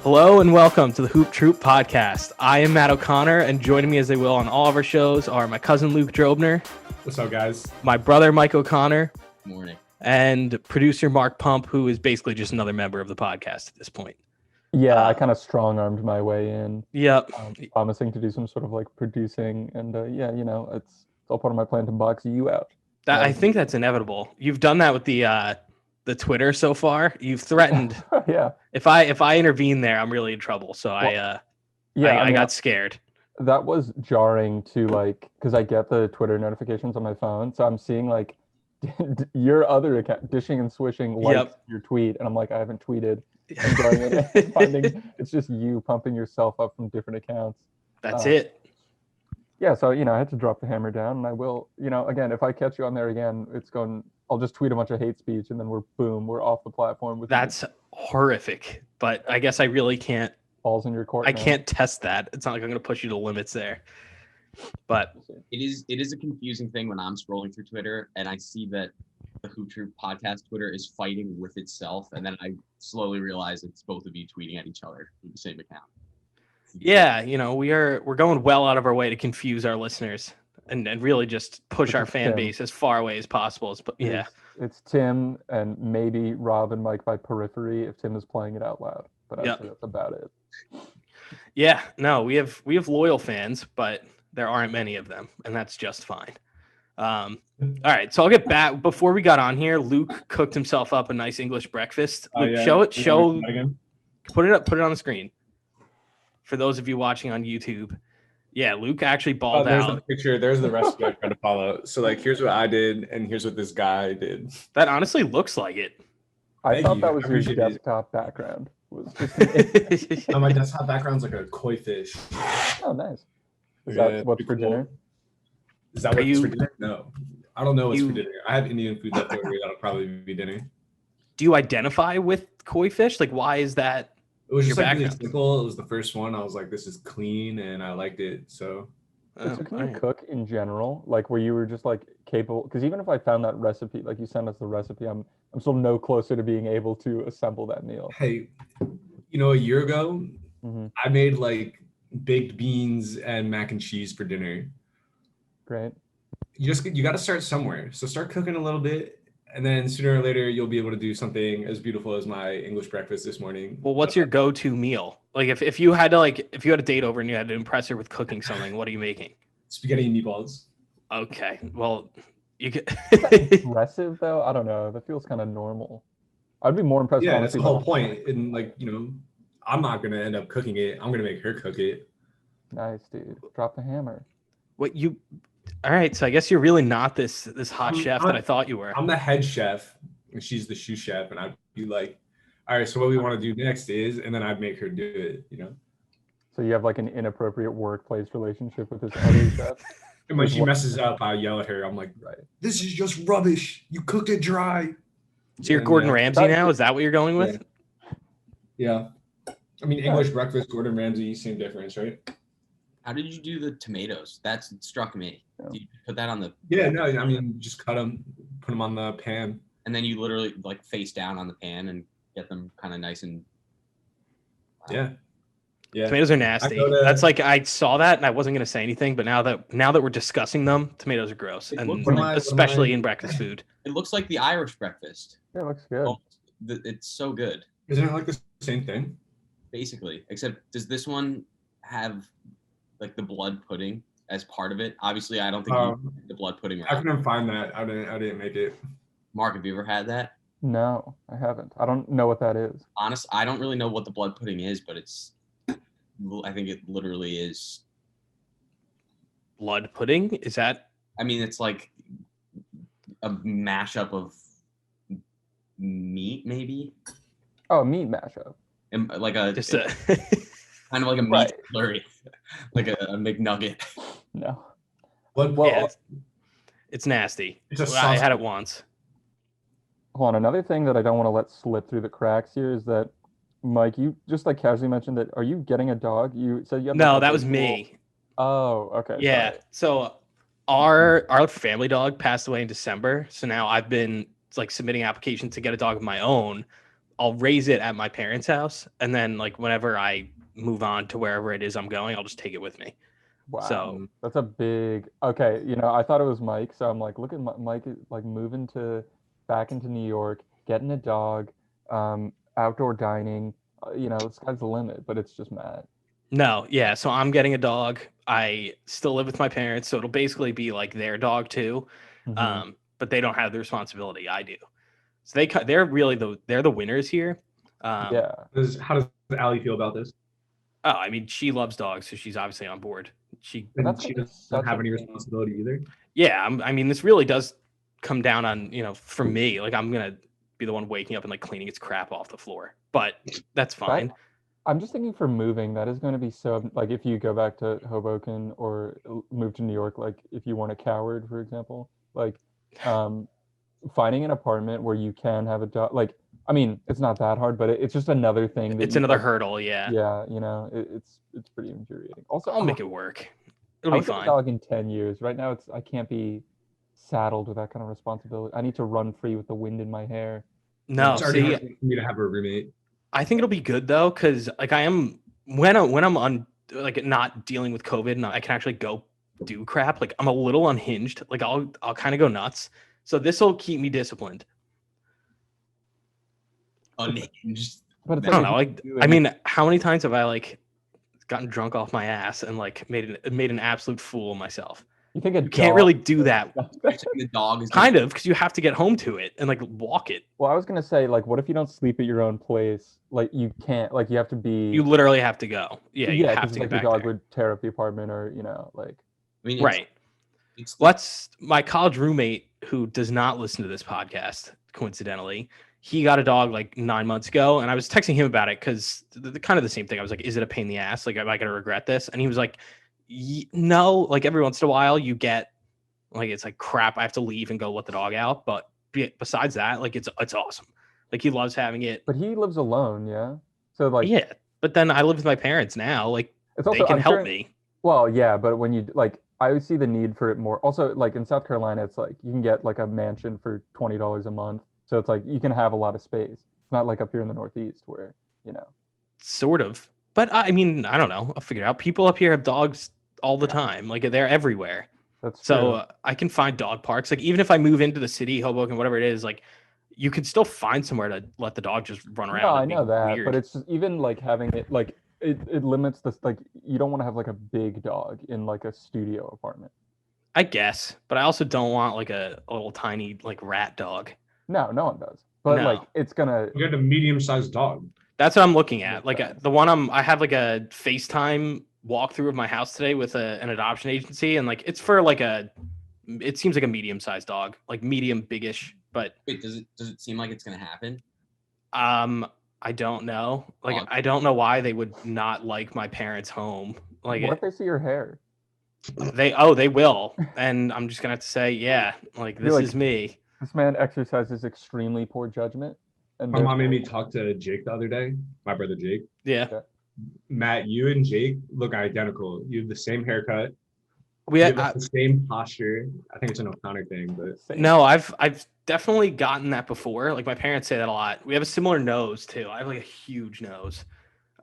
Hello and welcome to the Hoop Troop podcast. I am Matt O'Connor, and joining me as they will on all of our shows are my cousin Luke Drobner. What's up, guys? My brother Mike O'Connor. Morning. And producer Mark Pump, who is basically just another member of the podcast at this point. Yeah, I kind of strong-armed my way in. Yep. Promising to do some sort of like producing, and it's all part of my plan to box you out. I think that's inevitable. You've done that with the Twitter so far. You've threatened. Yeah. If I intervene there, I'm really in trouble. So I got scared. That was jarring to because I get the Twitter notifications on my phone, so I'm seeing your other account Dishing and Swishing likes your tweet, and I'm like, I haven't tweeted. And going in and finding it's just you pumping yourself up from different accounts. That's it. Yeah, so I had to drop the hammer down, and I will. Again, if I catch you on there again, I'll just tweet a bunch of hate speech, and then we're off the platform. That's horrific, but I guess I really can't. Balls in your court. I can't test that. It's not like I'm going to push you to limits there. But it is a confusing thing when I'm scrolling through Twitter and I see that the Hoop Troop podcast Twitter is fighting with itself, and then I slowly realize it's both of you tweeting at each other through the same account. Yeah, we're going well out of our way to confuse our listeners and really just push our fan base as far away as possible. Yeah, it's Tim and maybe Rob and Mike by periphery if Tim is playing it out loud. But I'd say that's about it. Yeah, no, we have loyal fans, but there aren't many of them, and that's just fine. All right, so I'll get back. Before we got on here, Luke cooked himself up a nice English breakfast. Luke, put it on the screen for those of you watching on YouTube. Yeah, Luke actually balled there's out. The picture. There's the recipe I tried to follow. So here's what I did, and here's what this guy did. That honestly looks like it. I thought that was your desktop background. My desktop background's like a koi fish. Oh, nice. Is that what's for dinner? Is that what's for dinner? No. I don't know what's for dinner. I have Indian food left over. That'll probably be dinner. Do you identify with koi fish? Why is that? It was just really simple. It was the first one. I was like, this is clean, and I liked it. So. Can you cook in general? Where you were just capable? Because even if I found that recipe, you sent us the recipe, I'm still no closer to being able to assemble that meal. Hey, a year ago, I made baked beans and mac and cheese for dinner. Great. You got to start somewhere. So start cooking a little bit, and then sooner or later you'll be able to do something as beautiful as my English breakfast this morning. Well, what's your go-to meal? If you had to if you had a date over and you had to impress her with cooking something, what are you making? Spaghetti and meatballs. Okay. Well, you could impressive though. I don't know. That feels kind of normal. I'd be more impressed. Yeah, that's the whole point. And I'm not gonna end up cooking it. I'm gonna make her cook it. Nice, dude. Drop the hammer. All right, so I guess you're really not this hot chef that I thought you were. I'm the head chef, and she's the sous chef, and I'd be like, all right, so what we want to do next is, and then I'd make her do it, So you have an inappropriate workplace relationship with this other chef? And when she messes up, I yell at her. I'm like, right, this is just rubbish. You cooked it dry. So you're Gordon Ramsay now? Is that what you're going with? Yeah. I mean, English breakfast, Gordon Ramsay, same difference, right? How did you do the tomatoes? That struck me. Yeah. Did you put that on the? Yeah, no, I mean, just cut them, put them on the pan. And then you literally face down on the pan and get them kind of nice and. Wow. Yeah. Tomatoes are nasty. That's I saw that and I wasn't going to say anything, but now that we're discussing them, tomatoes are gross, and especially in breakfast food. It looks like the Irish breakfast. Yeah, it looks good. It's so good. Isn't it the same thing? Basically, except does this one have the blood pudding as part of it? Obviously, I don't think you the blood pudding. I couldn't find that. I didn't make it. Mark, have you ever had that? No, I haven't. I don't know what that is. Honest, I don't really know what the blood pudding is, but I think it literally is. Blood pudding? Is that? I mean, it's like a mashup of meat, maybe. Oh, meat mashup. And Just a kind of like a meat slurry, like a McNugget. No. It's nasty. I had it once. Hold on. Another thing that I don't want to let slip through the cracks here is that, Mike, you just casually mentioned that. Are you getting a dog? You said you have. No, that was me. Oh, okay. Yeah. Sorry. So our family dog passed away in December. So now I've been submitting applications to get a dog of my own. I'll raise it at my parents' house, and then like whenever I move on to wherever it is I'm going, I'll just take it with me. Wow. So That's a big. Okay, I thought it was Mike, so I'm like, look at Mike like moving back into New York, getting a dog, outdoor dining. The sky's the limit, but it's just Matt. no, yeah. So I'm getting a dog. I still live with my parents, so it'll basically be like their dog too. Mhm. But they don't have the responsibility. I do. So they're really they're the winners here. Yeah. How does Allie feel about this? Oh, I mean, she loves dogs, so she's obviously on board. And That's she gonna be doesn't such have a any big- responsibility either. Yeah, I mean, this really does come down on, for me, like I'm gonna be the one waking up and like cleaning its crap off the floor, but that's fine. I'm just thinking for moving, that is going to be so like if you go back to Hoboken or move to New York, like if you want a coward, for example, like finding an apartment where you can have a dog. Like, I mean, it's not that hard, but it's just another thing that It's you, another like, hurdle. Yeah, Yeah, it's pretty infuriating. Also, I'll make it work. It'll I'll be get a fine. dog in 10 years. Right now, I can't be saddled with that kind of responsibility. I need to run free with the wind in my hair. No, It's already see, hard for me to have a roommate. I think it'll be good though, because like I am when I'm on like not dealing with COVID and I can actually go do crap. Like I'm a little unhinged. Like I'll kind of go nuts. So this will keep me disciplined. Unhinged. But it's I don't know. like, Like I mean, how many times have I like gotten drunk off my ass and like made an absolute fool of myself? you think a You can't dog- really do that. You're saying the dog is Kind of, because you have to get home to it and like walk it. Well, I was gonna say, like, what if you don't sleep at your own place? Like, you can't. Like, you have to be. You literally have to go. Yeah, you have 'cause, to like get the back dog there. would tear up the apartment, or like. I mean, Right. It's Let's my college roommate who does not listen to this podcast, coincidentally, he got a dog like 9 months ago, and I was texting him about it because the kind of the same thing. I was like, "Is it a pain in the ass? Like, am I gonna regret this?" And he was like, "No." Like every once in a while, you get like it's like crap. I have to leave and go let the dog out, but besides that, like it's awesome. Like he loves having it. But he lives alone, yeah. So like, Yeah, but then I live with my parents now. Like it's they also can I'm help sure- me. Well, yeah, but when you like, I would see the need for it more. Also, like in South Carolina, it's like you can get like a mansion for $20 a month, so it's like you can have a lot of space. It's not like up here in the Northeast where Sort of. But I mean, I don't know. I'll figure it out. People up here have dogs all the time. Like they're everywhere. that's So true. I can find dog parks. Like even if I move into the city, Hoboken, whatever it is, like you could still find somewhere to let the dog just run around. No, I and be know that, weird. but it's just even like having it like it limits this. Like you don't want to have like a big dog in like a studio apartment. I guess, but I also don't want like a little tiny like rat dog. No, no one does. But No. like it's gonna. You got a medium-sized dog. That's what I'm looking at. Makes Like sense. the one I have like a FaceTime walkthrough of my house today with an adoption agency, and like it's for like it seems like a medium-sized dog, like medium biggish, but wait, does it seem like it's gonna happen? I don't know. Like Dog. I don't know why they would not like my parents' home. Like What if they see your hair? they will, and I'm just gonna have to say, yeah, like You're this like- is me. This man exercises extremely poor judgment. And My mom made me therefore- talk to Jake the other day, my brother Jake. Yeah, Matt, you and Jake look identical. You have the same haircut. we You have had, the same posture. I think it's an O'Connor thing, but Same. no, I've definitely gotten that before. Like my parents say that a lot. We have a similar nose too. I have like a huge nose.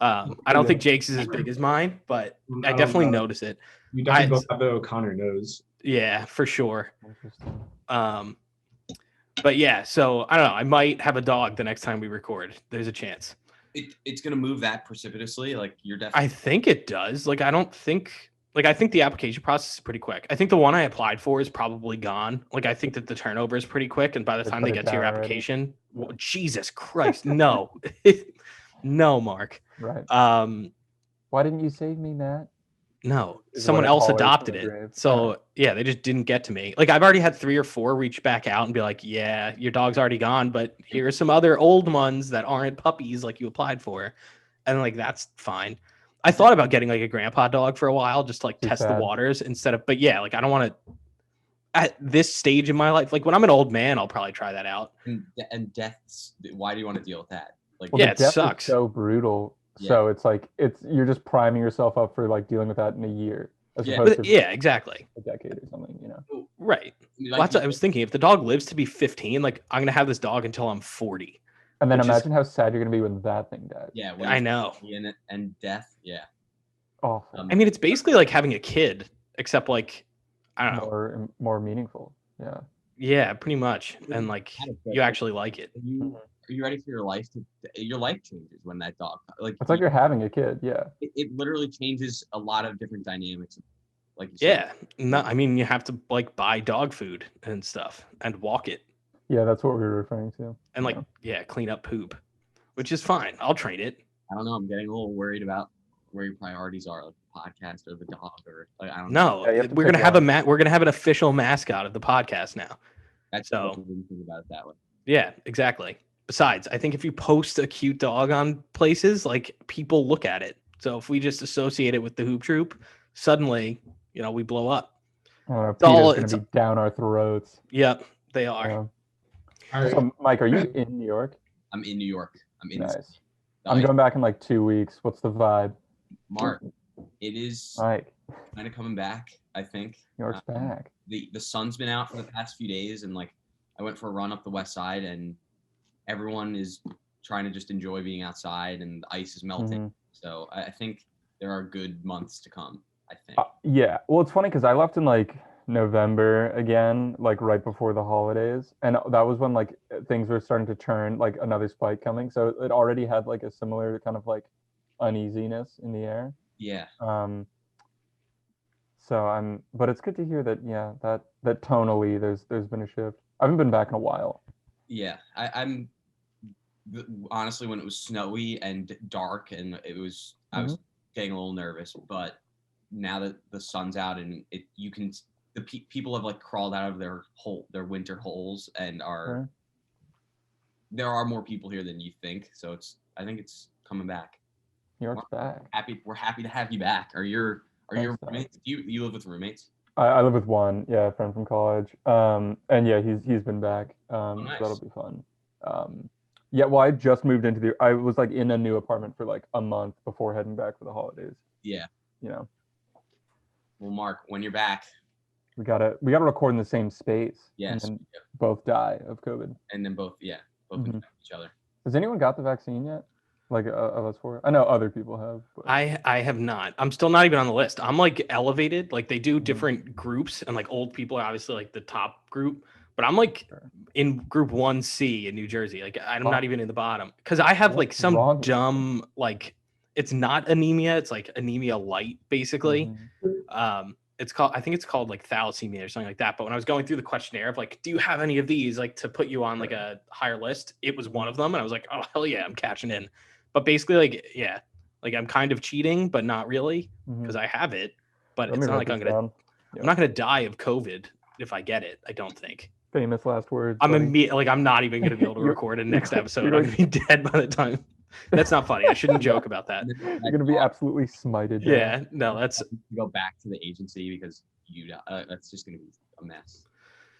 I don't think Jake's is as big as mine, but I don't definitely know. notice it. You definitely I- both have the O'Connor nose. Yeah, for sure. Interesting. But yeah, so I don't know. I might have a dog the next time we record. There's a chance. It's gonna move that precipitously. Like you're definitely. I think it does. Like I think the application process is pretty quick. I think the one I applied for is probably gone. Like I think that the turnover is pretty quick, and by the They time put they it get to your down already. application, Jesus Christ, no, no, Mark. Right. Why didn't you save me, Matt? No, Is someone what I else call it from adopted the it. grave. So yeah, they just didn't get to me. Like I've already had 3 or 4 reach back out and be like, yeah, your dog's already gone, but here are some other old ones that aren't puppies like you applied for. And like, that's fine. I thought about getting like a grandpa dog for a while, just to like Too test sad. the waters instead of, but yeah, like I don't want to at this stage in my life, like when I'm an old man, I'll probably try that out. And deaths. Why do you want to deal with that? Like Well, Yeah, the it death is sucks. so brutal. Yeah. So it's like you're just priming yourself up for like dealing with that in a year, as Yeah. opposed But to yeah, exactly. a decade or something. Right. like, Well, that's what I was thinking. If the dog lives to be 15, like I'm gonna have this dog until I'm 40. And then Which is- imagine how sad you're gonna be when that thing dies. Yeah, when I it's know. in it and death. Yeah. Awful. Um, I mean, it's basically like having a kid, except like, I don't know. More meaningful. Yeah. Yeah, pretty much. And like, Kind of you question. actually like it. Are you ready for your life your life changes when that dog It's like you're having a kid. Yeah. it literally changes a lot of different dynamics. Like you said. Yeah. No, I mean, you have to like buy dog food and stuff and walk it Yeah, that's what we were referring to. and like, yeah, clean up poop, which is fine. I'll train it. I don't know. I'm getting a little worried about where your priorities are, like the podcast or the dog, or like I don't know. No, Yeah, you have to we're pick gonna have one. we're gonna have an official mascot of the podcast now. That's so- I didn't think about it that way. Yeah, exactly. Besides, I think if you post a cute dog on places, like people look at it. So if we just associate it with the Hoop Troop, suddenly, we blow up. Peter's all- gonna it's- be down our throats. Yep, they are. Yeah. All right. So, Mike, are you in New York? I'm in New York. I'm in. Nice. Oh, I'm yeah. going back in like 2 weeks. What's the vibe? Mark. It is Mike, kind of coming back. I think New York's back. the sun's been out for the past few days, and like I went for a run up the west side, and everyone is trying to just enjoy being outside, and the ice is melting. Mhm. So I think there are good months to come. I think. Yeah. Well, it's funny because I left in like November again, like right before the holidays, and that was when like things were starting to turn, like another spike coming. So it already had like a similar kind of like uneasiness in the air. Yeah. But it's good to hear that, yeah, that tonally there's been a shift. I haven't been back in a while. Yeah, I'm honestly, when it was snowy and dark and I was getting a little nervous, but now that the sun's out and people have like crawled out of their winter holes and Sure. there are more people here than you think. So I think it's coming back. New York's back. We're happy to have you back. Are your Thanks, Doc. roommates? You live with roommates? I live with one, yeah, a friend from college. And yeah, he's been back. So nice. that'll be fun. Yeah, well, I just moved I was like in a new apartment for like a month before heading back for the holidays. Yeah. You know, Well, Mark, when you're back, we gotta record in the same space. yes, And then both die of COVID. and then both Mhm. infect each other. Has anyone got the vaccine yet? Like of us four? I know other people have. But... I have not. I'm still not even on the list. I'm like elevated. Like they do Mhm. different groups, and like old people are obviously like the top group. But I'm like Sure. in group 1C in New Jersey. Like I'm Oh. not even in the bottom because I have like What's some wrong with you? dumb like it's not anemia. It's like anemia light basically. Mhm. I think it's called like thalassemia or something like that. But when I was going through the questionnaire of like, do you have any of these like to put you on like a higher list? It was one of them, and I was like, oh hell yeah, I'm catching in. But basically, like yeah, like I'm kind of cheating, but not really Mhm. because I have it. But Let it's me not write like this down. I'm not gonna die of COVID if I get it. I don't think. Famous last words. I'm buddy. like I'm not even gonna be able to You're- record a next episode. you're I'm gonna be dead by the time. That's not funny. I shouldn't joke about that. You're gonna be absolutely smited. down. Yeah, no, that's Go back to the agency because that's just gonna be a mess.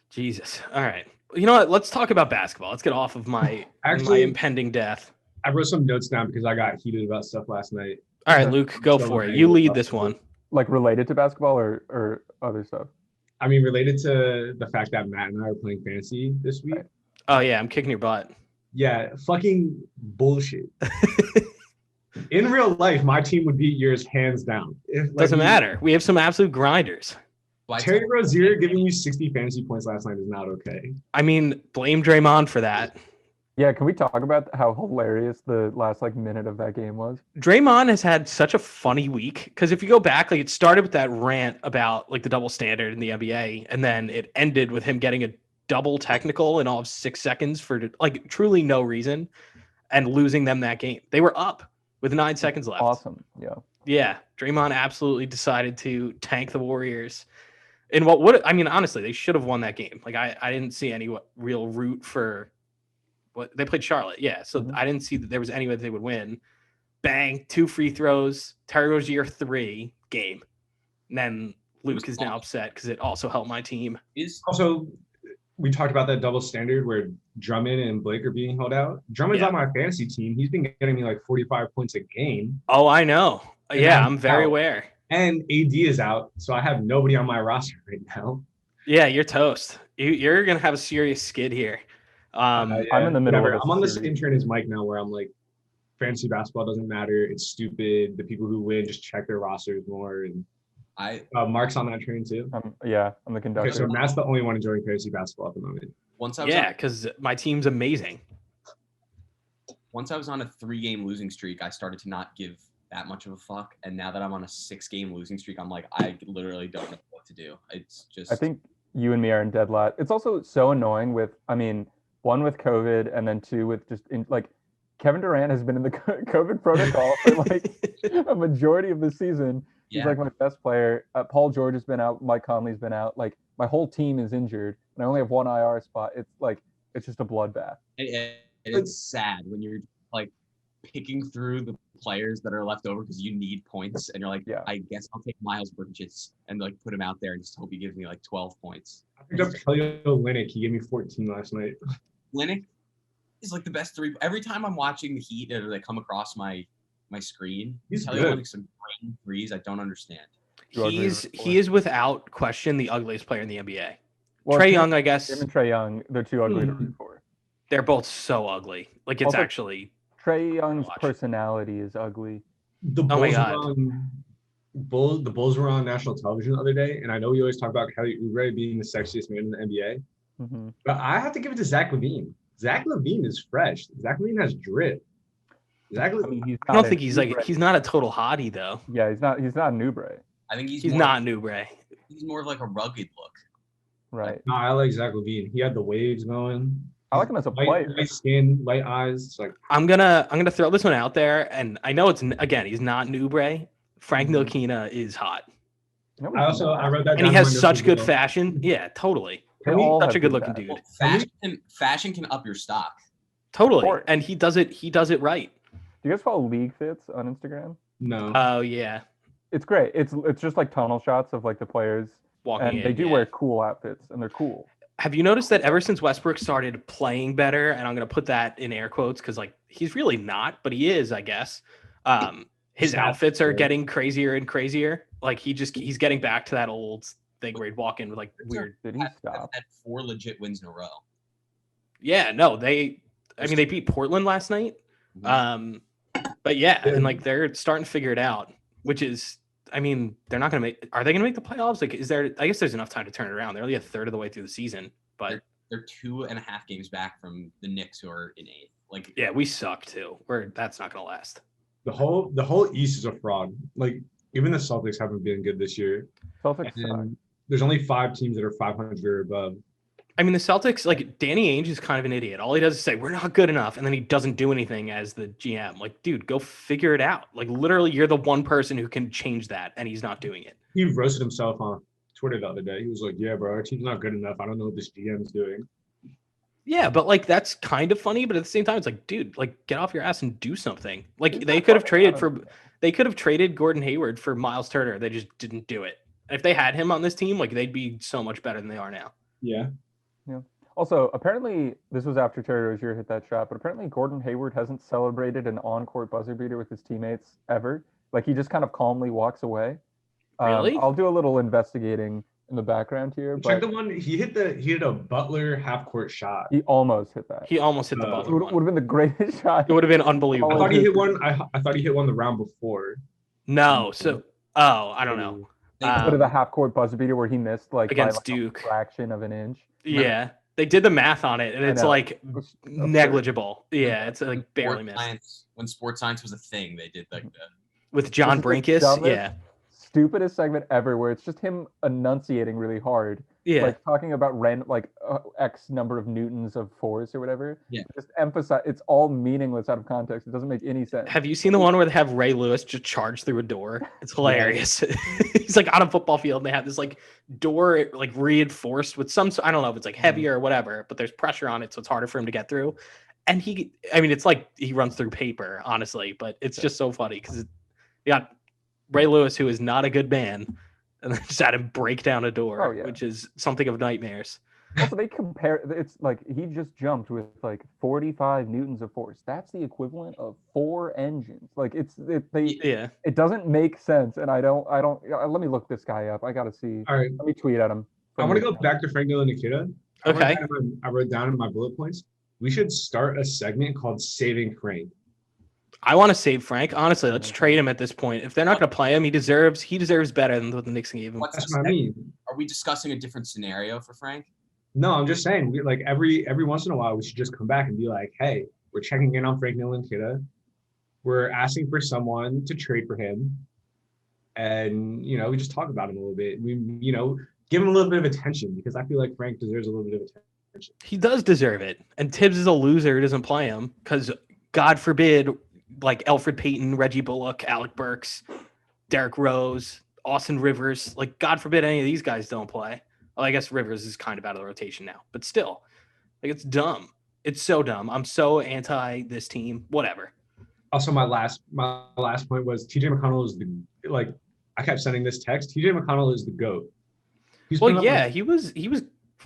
Jesus. All right. You know what? Let's talk about basketball. Let's get off of my Actually- impending death. I wrote some notes down because I got heated about stuff last night. All right, Okay. Luke, go So for it. okay. You lead this one. Like related to basketball or other stuff. I mean, related to the fact that Matt and I are playing fantasy this week. Right. Oh yeah, I'm kicking your butt. Yeah, fucking bullshit. In real life, my team would beat yours hands down. If, like, Doesn't matter. We have some absolute grinders. Well, I Terry told- Rozier giving you 60 fantasy points last night is not okay. I mean, blame Draymond for that. Yeah, can we talk about how hilarious the last like minute of that game was? Draymond has had such a funny week because if you go back, like it started with that rant about like the double standard in the NBA, and then it ended with him getting a double technical in all of 6 seconds for like truly no reason and losing them that game. They were up with 9 seconds left. Awesome. Yeah. Yeah, Draymond absolutely decided to tank the Warriors. And what would I mean? Honestly, they should have won that game. Like I didn't see any real root for what they played Charlotte. Yeah, so Mhm. I didn't see that there was any way that they would win. Bang, 2 free throws. Terry Rozier 3 game. And then Luke is now upset because it also helped my team. is Also, we talked about that double standard where Drummond and Blake are being held out. Drummond's Yeah. on my fantasy team. He's been getting me like 45 points a game. Oh, I know. And Yeah, I'm I'm very out. aware. And AD is out, so I have nobody on my roster right now. Yeah, you're toast. You're gonna have a serious skid here. Um, I'm in the middle whatever. of a I'm on the series. same train as Mike now, where I'm like, fantasy basketball doesn't matter. It's stupid. The people who win just check their rosters more. And I Mark's on that train too. I'm the conductor. Okay, so Matt's the only one enjoying fantasy basketball at the moment. once I was yeah, because my team's amazing. once I was on a 3-game losing streak, I started to not give that much of a fuck. And now that I'm on a 6-game losing streak, I'm like, I literally don't know what to do. It's just I think you and me are in dead last. It's also so annoying with, I mean, one with COVID and then two with just like Kevin Durant has been in the COVID protocol for like a majority of the season. He's yeah. like my best player. Paul George has been out. Mike Conley's been out. Like my whole team is injured, and I only have one IR spot. It's like it's just a bloodbath. It's sad when you're like picking through the players that are left over because you need points, and you're like, Yeah. I guess I'll take Miles Bridges and like put him out there and just hope he gives me like 12 points. I picked up Kelly Olynyk. He gave me 14 last night. Olynyk is like the best three. Every time I'm watching the Heat or they come across my screen, He's Kelly good. Olynyk's some great threes I don't understand. He is without question the ugliest player in the NBA. Well, Trey him- Young, I guess. Him and Trey Young, they're too ugly to root for. They're both so ugly. Like it's Also- actually Trey Young's Watch. personality is ugly. The Oh my Bulls God. were on the Bulls were on national television the other day, and I know we always talk about Kelly Oubre being the sexiest man in the NBA, hmm but I have to give it to Zach LaVine. Zach LaVine is fresh. Zach LaVine has drip. Zach I LaVine, mean, I don't think he's not a total hottie though. Yeah, he's not an Oubre, I think He's more, not Nubre. He's more of like a rugged look. right? no, I like Zach LaVine. He had the waves going. I like him as a player. Light skin, light eyes. It's like I'm gonna throw this one out there, and I know it's again he's not Nubre. Frank Ntilikina is hot, Nobody I knows also I that. wrote that. and down he in has my such notes good as well. fashion. Yeah, totally. They Can we- all Such a have good looking fashion. dude. Well, fashion can up your stock. Totally, Or- and he does it right. Do you guys follow League Fits on Instagram? No. Oh yeah, It's great. It's just like tunnel shots of like the players, walking and in. they do yeah. wear cool outfits, and they're cool. Have you noticed that ever since Westbrook started playing better, and I'm going to put that in air quotes because like he's really not, but he is, I guess. His Yeah, outfits are sure. getting crazier and crazier. Like he's getting back to that old thing where he'd walk in with like weird. Did he stop? Had 4 legit wins in a row. Yeah, no, they beat Portland last night. But yeah, and like they're starting to figure it out, which is, I mean, they're not going to make. Are they going to make the playoffs? Like, is there? I guess there's enough time to turn it around. They're only a third of the way through the season, but They're 2.5 games back from the Knicks, who are in 8th. Like, yeah, we suck too. That's not going to last. The whole East is a fraud. Like even the Celtics haven't been good this year. Celtics suck. And there's only 5 teams that are 500 or above. I mean, the Celtics, like Danny Ainge is kind of an idiot. All he does is say, we're not good enough. And then he doesn't do anything as the GM. Like, dude, go figure it out. Like, literally, you're the one person who can change that. And he's not doing it. He roasted himself on Twitter the other day. He was like, yeah, bro, our team's not good enough. I don't know what this GM's doing. Yeah, but like, that's kind of funny. But at the same time, it's like, dude, like, get off your ass and do something. Like, they could have traded Gordon Hayward for Miles Turner. They just didn't do it. And if they had him on this team, like, they'd be so much better than they are now. Yeah. Also, apparently, this was after Terry Rozier hit that shot, but apparently Gordon Hayward hasn't celebrated an on-court buzzer beater with his teammates ever. Like, he just kind of calmly walks away. Really? I'll do a little investigating in the background here, Check but the one he hit a Butler half court shot. he almost hit that. He almost hit the It It buzzer. would have been the greatest shot. It would have been I unbelievable. thought he hit one. I thought he hit one the round before. No. So, I don't know. Go to the half-court buzzer beater where he missed like by, Against like, Duke. a fraction of an inch. Yeah. They did the math on it, and I it's know. like It was absurd. negligible. Yeah, it's like barely missed. When sports science was a thing, they did like that. With John This is the Brinkus, dumbest- yeah. Stupidest segment ever, where it's just him enunciating really hard. Yeah. Like talking about X number of newtons of force or whatever. Yeah. Just emphasize it's all meaningless out of context. It doesn't make any sense. Have you seen the one where they have Ray Lewis just charge through a door? It's hilarious. He's like on a football field, and they have this like door like reinforced with some. I don't know if it's like heavier or whatever, but there's pressure on it, so it's harder for him to get through. And it's like he runs through paper, honestly, but it's just so funny because you got Ray Lewis, who is not a good man, and then just had him break down a door, Oh, yeah. which is something of nightmares. Also, they compare. It's like he just jumped with like 45 newtons of force. That's the equivalent of 4 engines. Like Yeah. it doesn't make sense. And I don't. Let me look this guy up. I gotta see. All right. Let me tweet at him. I want to go back to Frank Nikita. Okay. I wrote down in my bullet points. we should start a segment called Saving Frank. I want to save Frank. Honestly, let's trade him at this point. If they're not going to play him, he deserves better than what the Knicks gave him. What's That's the what I mean. Are we discussing a different scenario for Frank? No, I'm just saying, we like every once in a while, we should just come back and be like, hey, we're checking in on Frank Ntilikina. We're asking for someone to trade for him. And, we just talk about him a little bit. We, give him a little bit of attention because I feel like Frank deserves a little bit of attention. He does deserve it. And Tibbs is a loser who doesn't play him because, God forbid, like Alfred Payton, Reggie Bullock, Alec Burks, Derrick Rose, Austin Rivers, like God forbid any of these guys don't play. Well, I guess Rivers is kind of out of the rotation now, but still, like it's dumb. It's so dumb. I'm so anti this team. Whatever. Also, my last point was TJ McConnell is I kept sending this text. TJ McConnell is the GOAT. Well, yeah, he was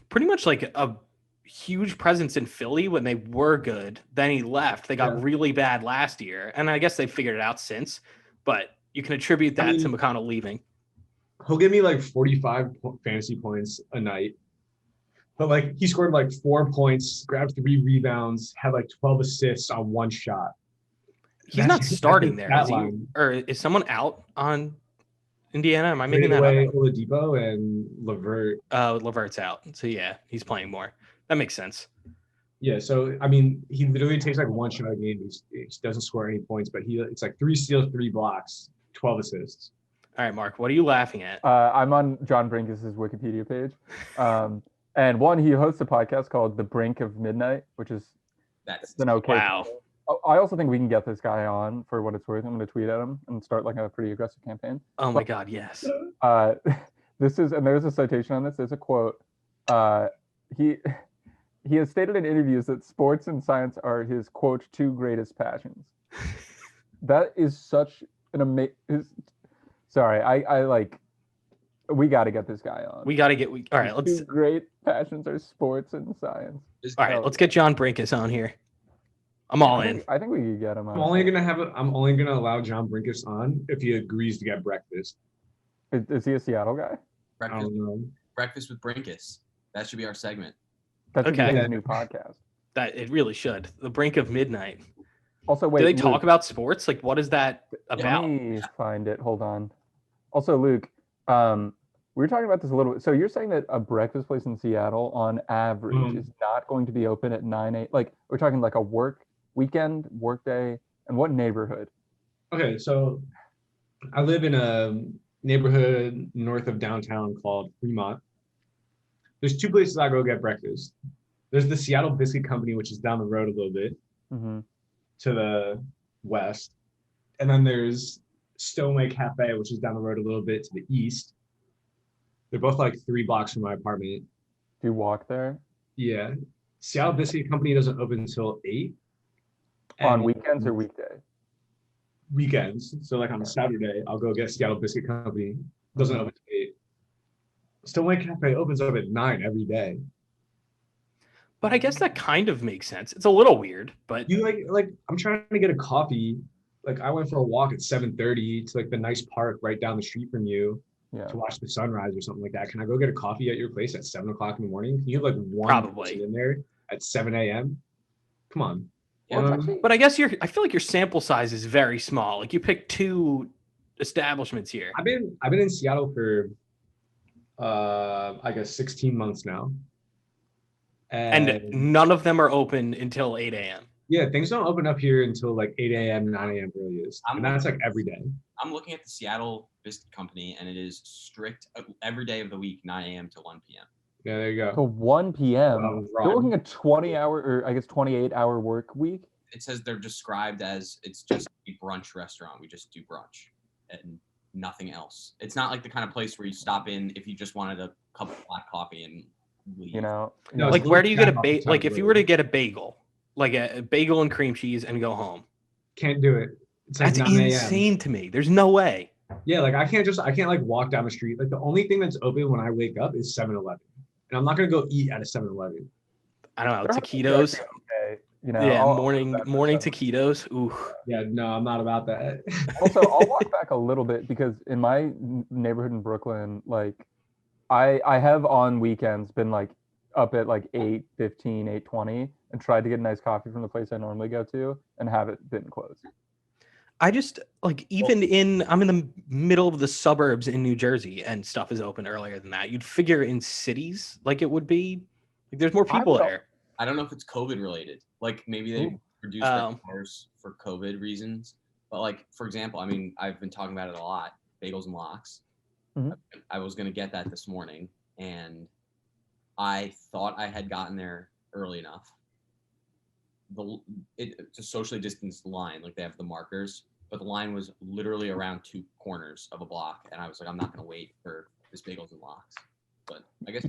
pretty much like a huge presence in Philly when they were good. Then he left. They got really bad last year, and I guess they figured it out since. But you can attribute that to McConnell leaving. He'll give me like 45 fantasy points a night. But he scored 4 points, grabbed 3 rebounds, had 12 assists on 1 shot. He's not starting there, is he? Or is someone out on Indiana? Am I making that away up? Oladipo and LeVert. LeVert's out. So yeah, he's playing more. That makes sense. Yeah, so he literally takes 1 shot a game. He doesn't score any points, but it's 3 steals, 3 blocks, 12 assists. All right, Mark, what are you laughing at? I'm on John Brinkus' Wikipedia page. And he hosts a podcast called The Brink of Midnight, which is an okay. Wow. I also think we can get this guy on for what it's worth. I'm going to tweet at him and start a pretty aggressive campaign. Oh my God, yes. There's a citation on this. There's a quote. He has stated in interviews that sports and science are his, quote, 2 greatest passions. That is such an amazing... Sorry, we got to get this guy on. All right, let's... 2 great passions are sports and science. All right, let's get John Brinkus on here. I'm all in. I think we could get him on. I'm only gonna allow John Brinkus on if he agrees to get breakfast. Is he a Seattle guy? I don't know. Breakfast with Brinkus. That should be our segment. That's Okay. his new podcast. That it really should. The Brink of Midnight. Also, wait. Do they Luke, talk about sports? What is that about? Let me find it. Hold on. Also, Luke, we were talking about this a little bit. So you're saying that a breakfast place in Seattle, on average, is not going to be open at 9 8. We're talking a weekend, work day, and what neighborhood? Okay, so I live in a neighborhood north of downtown called Fremont. There's 2 places I go get breakfast. There's the Seattle Biscuit Company, which is down the road a little bit to the west. And then there's Stoneway Cafe, which is down the road a little bit to the east. They're both 3 blocks from my apartment. Do you walk there? Yeah. Seattle Biscuit Company doesn't open until 8. On weekends or weekday? Weekends. So on a Saturday, I'll go get Seattle Biscuit Company. Doesn't open at 8. Stoneway Cafe opens up at 9 every day. But I guess that kind of makes sense. It's a little weird, but You I'm trying to get a coffee. I went for a walk at 7:30 to the nice park right down the street from you to watch the sunrise or something like that. Can I go get a coffee at your place at 7 o'clock in the morning? Can you have one Probably. person in there at 7 a.m.? Come on. but I guess I feel like your sample size is very small. You picked 2 establishments here. I've been in Seattle for I guess 16 months now. And none of them are open until 8 a.m. Yeah, things don't open up here until 8 a.m., 9 a.m. earliest. And that's every day. I'm looking at the Seattle Biscuit Company, and it is strict every day of the week, 9 a.m. to 1 p.m. Yeah, there you go. So 1 p.m. They're working a 20-hour or I guess 28-hour work week. It says they're described as it's just a brunch restaurant. We just do brunch and nothing else. It's not the kind of place where you stop in if you just wanted a cup of black coffee and leave. No, where do you get a bagel? If you were to get a bagel, a bagel and cream cheese and go home. Can't do it. It's That's 9 a.m. insane to me. There's no way. Yeah, I can't walk down the street. The only thing that's open when I wake up is 7-Eleven. And I'm not gonna go eat at a 7-Eleven. I don't know, taquitos. Okay. Yeah, morning taquitos. Ooh. Yeah, no, I'm not about that. Also, I'll walk back a little bit because in my neighborhood in Brooklyn, I have on weekends been up at 8:15, 8:20, and tried to get a nice coffee from the place I normally go to and have it been closed. I just like I'm in the middle of the suburbs in New Jersey and stuff is open earlier than that. You'd figure in cities like it would be like there's more people there. I don't know if it's COVID related. Like maybe they reduced their hours for COVID reasons. But like for example, I mean, I've been talking about it a lot. Bagels and Lox. Mhm. I was gonna get that this morning, and I thought I had gotten there early enough. It's a socially distanced line, like they have the markers, but the line was literally around 2 corners of a block, and I was like, I'm not gonna wait for this Bagels and Lox. But I guess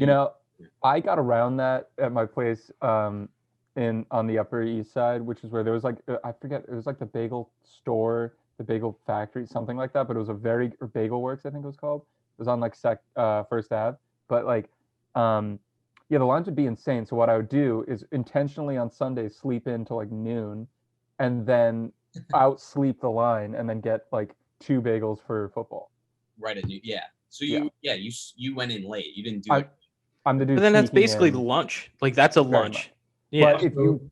I got around that at my place on the Upper East Side, which is where there was like I forget, it was like the bagel store, the bagel factory, something like that, but it was or Bagel Works, I think it was called. It was on like First Ave, but like yeah, the lines would be insane. So what I would do is intentionally on Sunday sleep in till like noon, and then out sleep the line, and then get like 2 bagels for football. Right at you, yeah. So you went in late. You didn't do it. I'm the dude. But then that's sneaking basically in. the lunch. Like that's a Very lunch. much. Yeah. But if you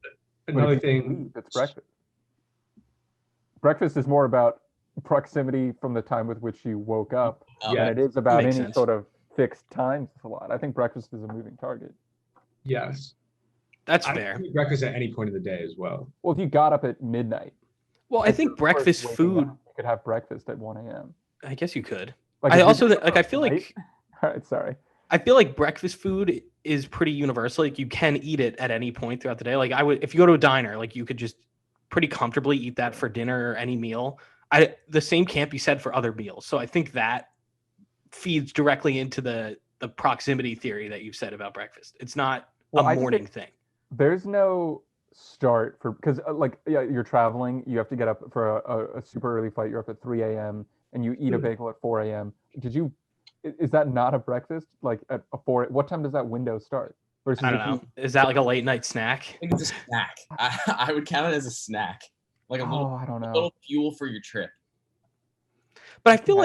Another if you thing, leave, it's breakfast. Breakfast is more about proximity from the time with which you woke up Oh, Yeah. than it is about Makes any sense. sort of fixed time slot. I think breakfast is a moving target. yes, That's I fair. can eat breakfast at any point of the day as well. Well, if you got up at midnight, Well, I like, think of course, breakfast waking food. up, you could have breakfast at 1 a.m. I guess you could. Like I if you're also going like I feel right? like All right, sorry. I feel like breakfast food is pretty universal. Like you can eat it at any point throughout the day. Like I would, if you go to a diner, like you could just pretty comfortably eat that for dinner or any meal. The same can't be said for other meals. So I think that feeds directly into the proximity theory that you've said about breakfast. It's not Well, I a just morning think thing. there's no start for because like yeah, you're traveling, you have to get up for a super early flight. You're up at 3 a.m. and you eat a bagel at 4 a.m. Is that not a breakfast? Like at a 4? What time does that window start? Versus I don't if know. Is that like a late night snack? I think it's a snack. I would count it as a snack, like a I don't know. little fuel for your trip. But I feel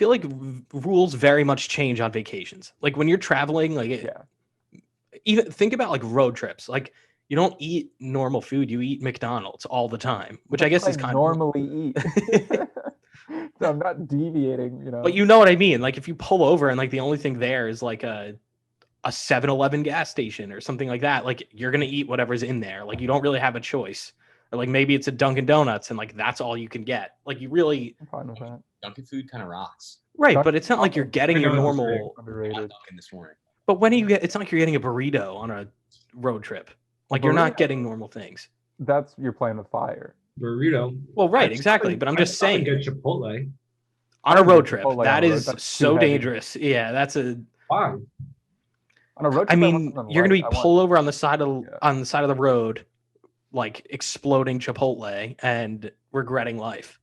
like rules very much change on vacations. Like when you're traveling, like Yeah. even think about like road trips. Like you don't eat normal food; you eat McDonald's all the time, which I That's guess what is kind normally eat. So I'm not deviating, you know. But you know what I mean? Like if you pull over and like the only thing there is like a 7-Eleven gas station or something like that, like you're gonna eat whatever's in there. Like you don't really have a choice. Or like maybe it's a Dunkin' Donuts and like that's all you can get. Like you really I'm fine with that. Dunkin' food kind of rocks. right, but it's not like you're Dunkin' getting your Donuts is normal. I got Underrated. Dunkin' this morning. But when you get, it's not like you're getting a burrito on a road trip. Like you're not burrito? getting normal things. That's you're playing with fire. Burrito. Well, right, I'd exactly. stop But I'm and- just I'd stop and saying, get Chipotle. on a I'd road get trip, Chipotle on that the road. is That's too so heavy. dangerous. Yeah, that's a. Why? On a road I trip, want mean, something you're gonna be light. I want- pulled over on the side of Yeah. the road, like exploding Chipotle and regretting life.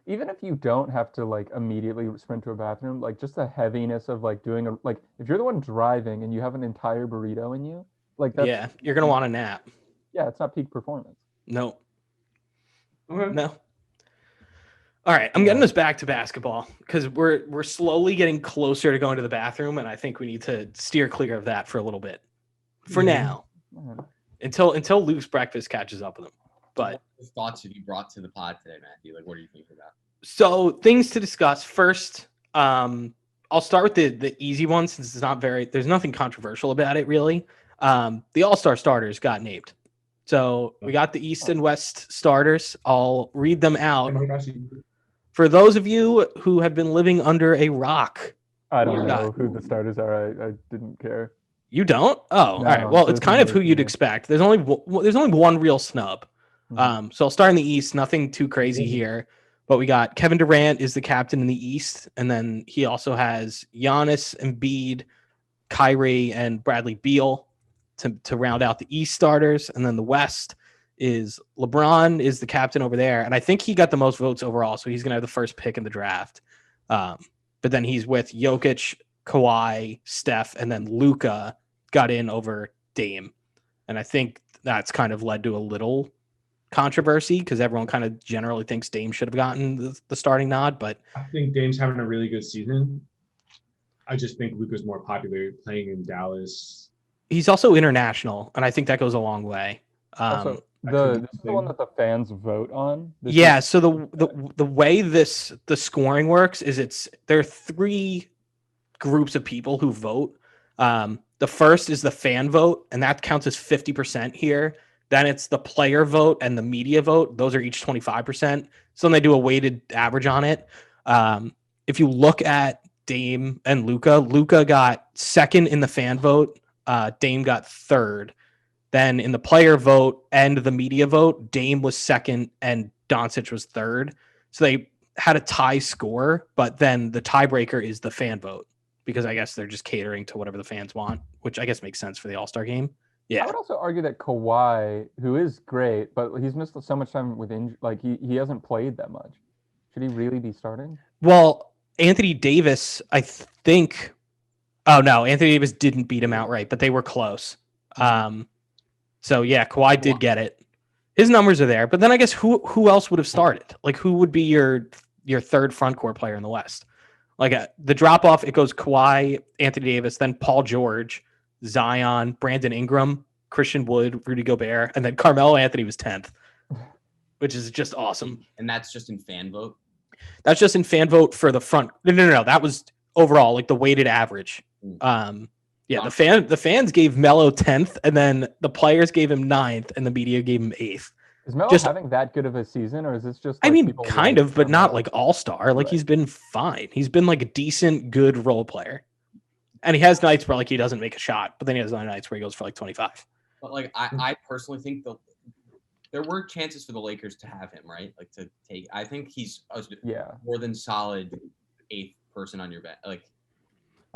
Even if you don't have to like immediately sprint to a bathroom, like just the heaviness of like doing a like if you're the one driving and you have an entire burrito in you, like that's Yeah, you're gonna want a nap. yeah, it's not peak performance. No, Okay. no. All right, I'm getting Yeah. us back to basketball because we're slowly getting closer to going to the bathroom, and I think we need to steer clear of that for a little bit. For Mhm. now, Man. until Luke's breakfast catches up with him. But What thoughts have you brought to the pod today, Matthew? Like, what are you thinking about? so things to discuss first. I'll start with the easy one since it's not there's nothing controversial about it really. The All-Star starters got named. So we got the East and West starters. I'll read them out. Oh my gosh, For those of you who have been living under a rock, I don't Yeah. know who the starters are. I didn't care. you don't? Oh, all right. No, Well, it's this kind is of who new to you'd me. expect. There's only one real snub. Mhm. So I'll start in the East. Nothing too crazy Mhm. here, but we got Kevin Durant is the captain in the East, and then he also has Giannis, Embiid, Kyrie, and Bradley Beal to round out the East starters, and then the West is LeBron is the captain over there, and I think he got the most votes overall, so he's gonna have the first pick in the draft. But then he's with Jokic, Kawhi, Steph, and then Luka got in over Dame, and I think that's kind of led to a little controversy because everyone kind of generally thinks Dame should have gotten the starting nod, but I think Dame's having a really good season. I just think Luka's more popular playing in Dallas. he's also international, and I think that goes a long way. Also, actually this is the one that the fans vote on. This Yeah, is- so the way the scoring works is there are three groups of people who vote. The first is the fan vote, and that counts as 50% here. Then it's the player vote and the media vote. Those are each 25%. So then they do a weighted average on it. If you look at Dame and Luca got second in the fan vote. Dame got third. Then in the player vote and the media vote, Dame was second and Doncic was third. So they had a tie score, but then the tiebreaker is the fan vote because I guess they're just catering to whatever the fans want, which I guess makes sense for the All-Star game. I Yeah. would also argue that Kawhi, who is great, but he's missed so much time with injury. Like he hasn't played that much. Should he really be starting? Well, Anthony Davis, I think. Oh no, Anthony Davis didn't beat him outright, but they were close. So yeah, Kawhi did get it. His numbers are there, but then I guess who else would have started? Like who would be your third front court player in the West? Like the drop off, it goes Kawhi, Anthony Davis, then Paul George, Zion, Brandon Ingram, Christian Wood, Rudy Gobert, and then Carmelo Anthony was 10th, which is just awesome. And that's just in fan vote. That's just in fan vote for the front. No. That was overall like the weighted average. Yeah, the fans gave Melo 10th, and then the players gave him 9th, and the media gave him 8th. Is Melo Just- having that good of a season, or is this just? I like, mean, people kind like of, but not Carmelo? like all-star. Like Right. he's been fine. He's been like a decent, good role player. And he has nights where like he doesn't make a shot, but then he has other nights where he goes for like 25. But like I personally think there were chances for the Lakers to have him, right? Like to take. I think he's a Yeah. more than solid 8th person on your bench. Like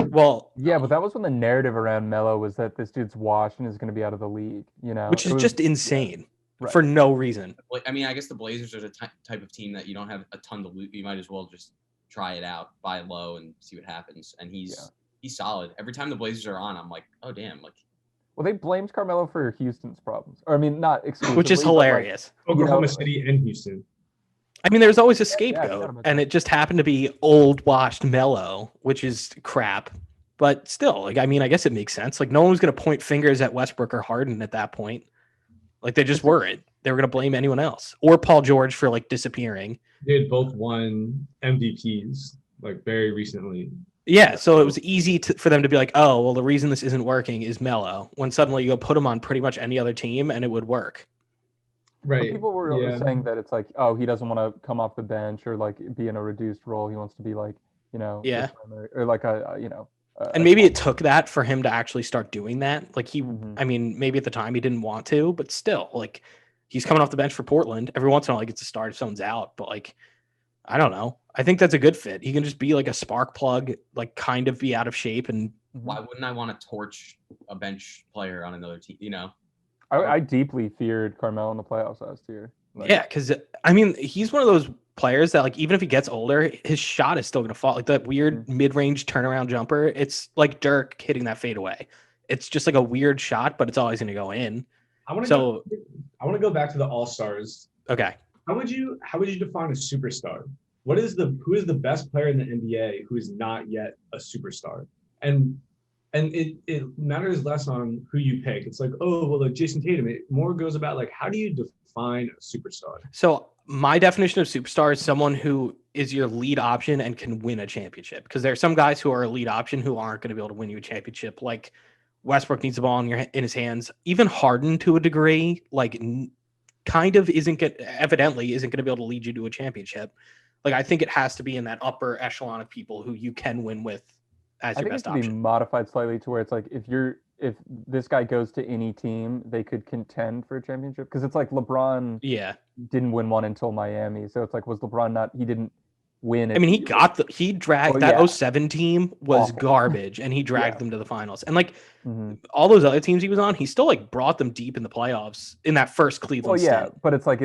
Well, Yeah, but that was when the narrative around Melo was that this dude's washed and is going to be out of the league. You know, which It is was- just insane Right. for no reason. I mean, I guess the Blazers are the type of team that you don't have a ton to lose. You might as well just try it out, buy low, and see what happens. And he's solid. Every time the Blazers are on, I'm like, oh damn, like Well, they blamed Carmelo for Houston's problems, or I mean, not exclusively, Which is but, like, hilarious. Oklahoma know- City and Houston. I mean, there's always a I forgot scapegoat, about and that. it just happened to be old washed Mello, which is crap. But still, like, I mean, I guess it makes sense. Like, no one was going to point fingers at Westbrook or Harden at that point. Like, they just weren't. They were going to blame anyone else or Paul George for like disappearing. They had both won MVPs like very recently. Yeah, so it was easy for them to be like, oh, well, the reason this isn't working is Mello. When suddenly you go put him on pretty much any other team and it would work. But Right. people were Yeah. saying that it's like, oh, he doesn't want to come off the bench or like be in a reduced role. He wants to be like, you know, the Yeah. primary- or like a you know. And maybe it took that for him to actually start doing that. Like Mhm. I mean, maybe at the time he didn't want to, but still, like he's coming off the bench for Portland. Every once in a while he gets to start if someone's out, but like, I don't know. I think that's a good fit. He can just be like a spark plug, like kind of be out of shape. And why wouldn't I want to torch a bench player on another team? You know, I deeply feared Carmelo in the playoffs last year. Like, yeah, because I mean, he's one of those players that like even if he gets older, his shot is still gonna fall. Like that weird mid-range turnaround jumper. It's like Dirk hitting that fadeaway. It's just like a weird shot, but it's always gonna go in. I want to So I want to go back to the All Stars. okay. How would you define a superstar? Who is the best player in the NBA who is not yet a superstar? And it matters less on who you pick. It's like, oh well, like Jason Tatum. It more goes about like how do you define a superstar? So my definition of superstar is someone who is your lead option and can win a championship. Because there are some guys who are a lead option who aren't going to be able to win you a championship. Like Westbrook needs the ball in his hands. Even Harden to a degree, like kind of evidently isn't going to be able to lead you to a championship. Like I think it has to be in that upper echelon of people who you can win with as I your think it best could be option. modified slightly to where it's like if this guy goes to any team, they could contend for a championship because it's like LeBron Yeah, didn't win one until Miami, so it's like was LeBron not? He didn't win. I mean he dragged Oh, that yeah. 07 team was Awful. garbage, and he dragged Yeah. them to the finals. And like Mhm. all those other teams he was on, he still like brought them deep in the playoffs in that first Well, Cleveland yeah, stint. but it's like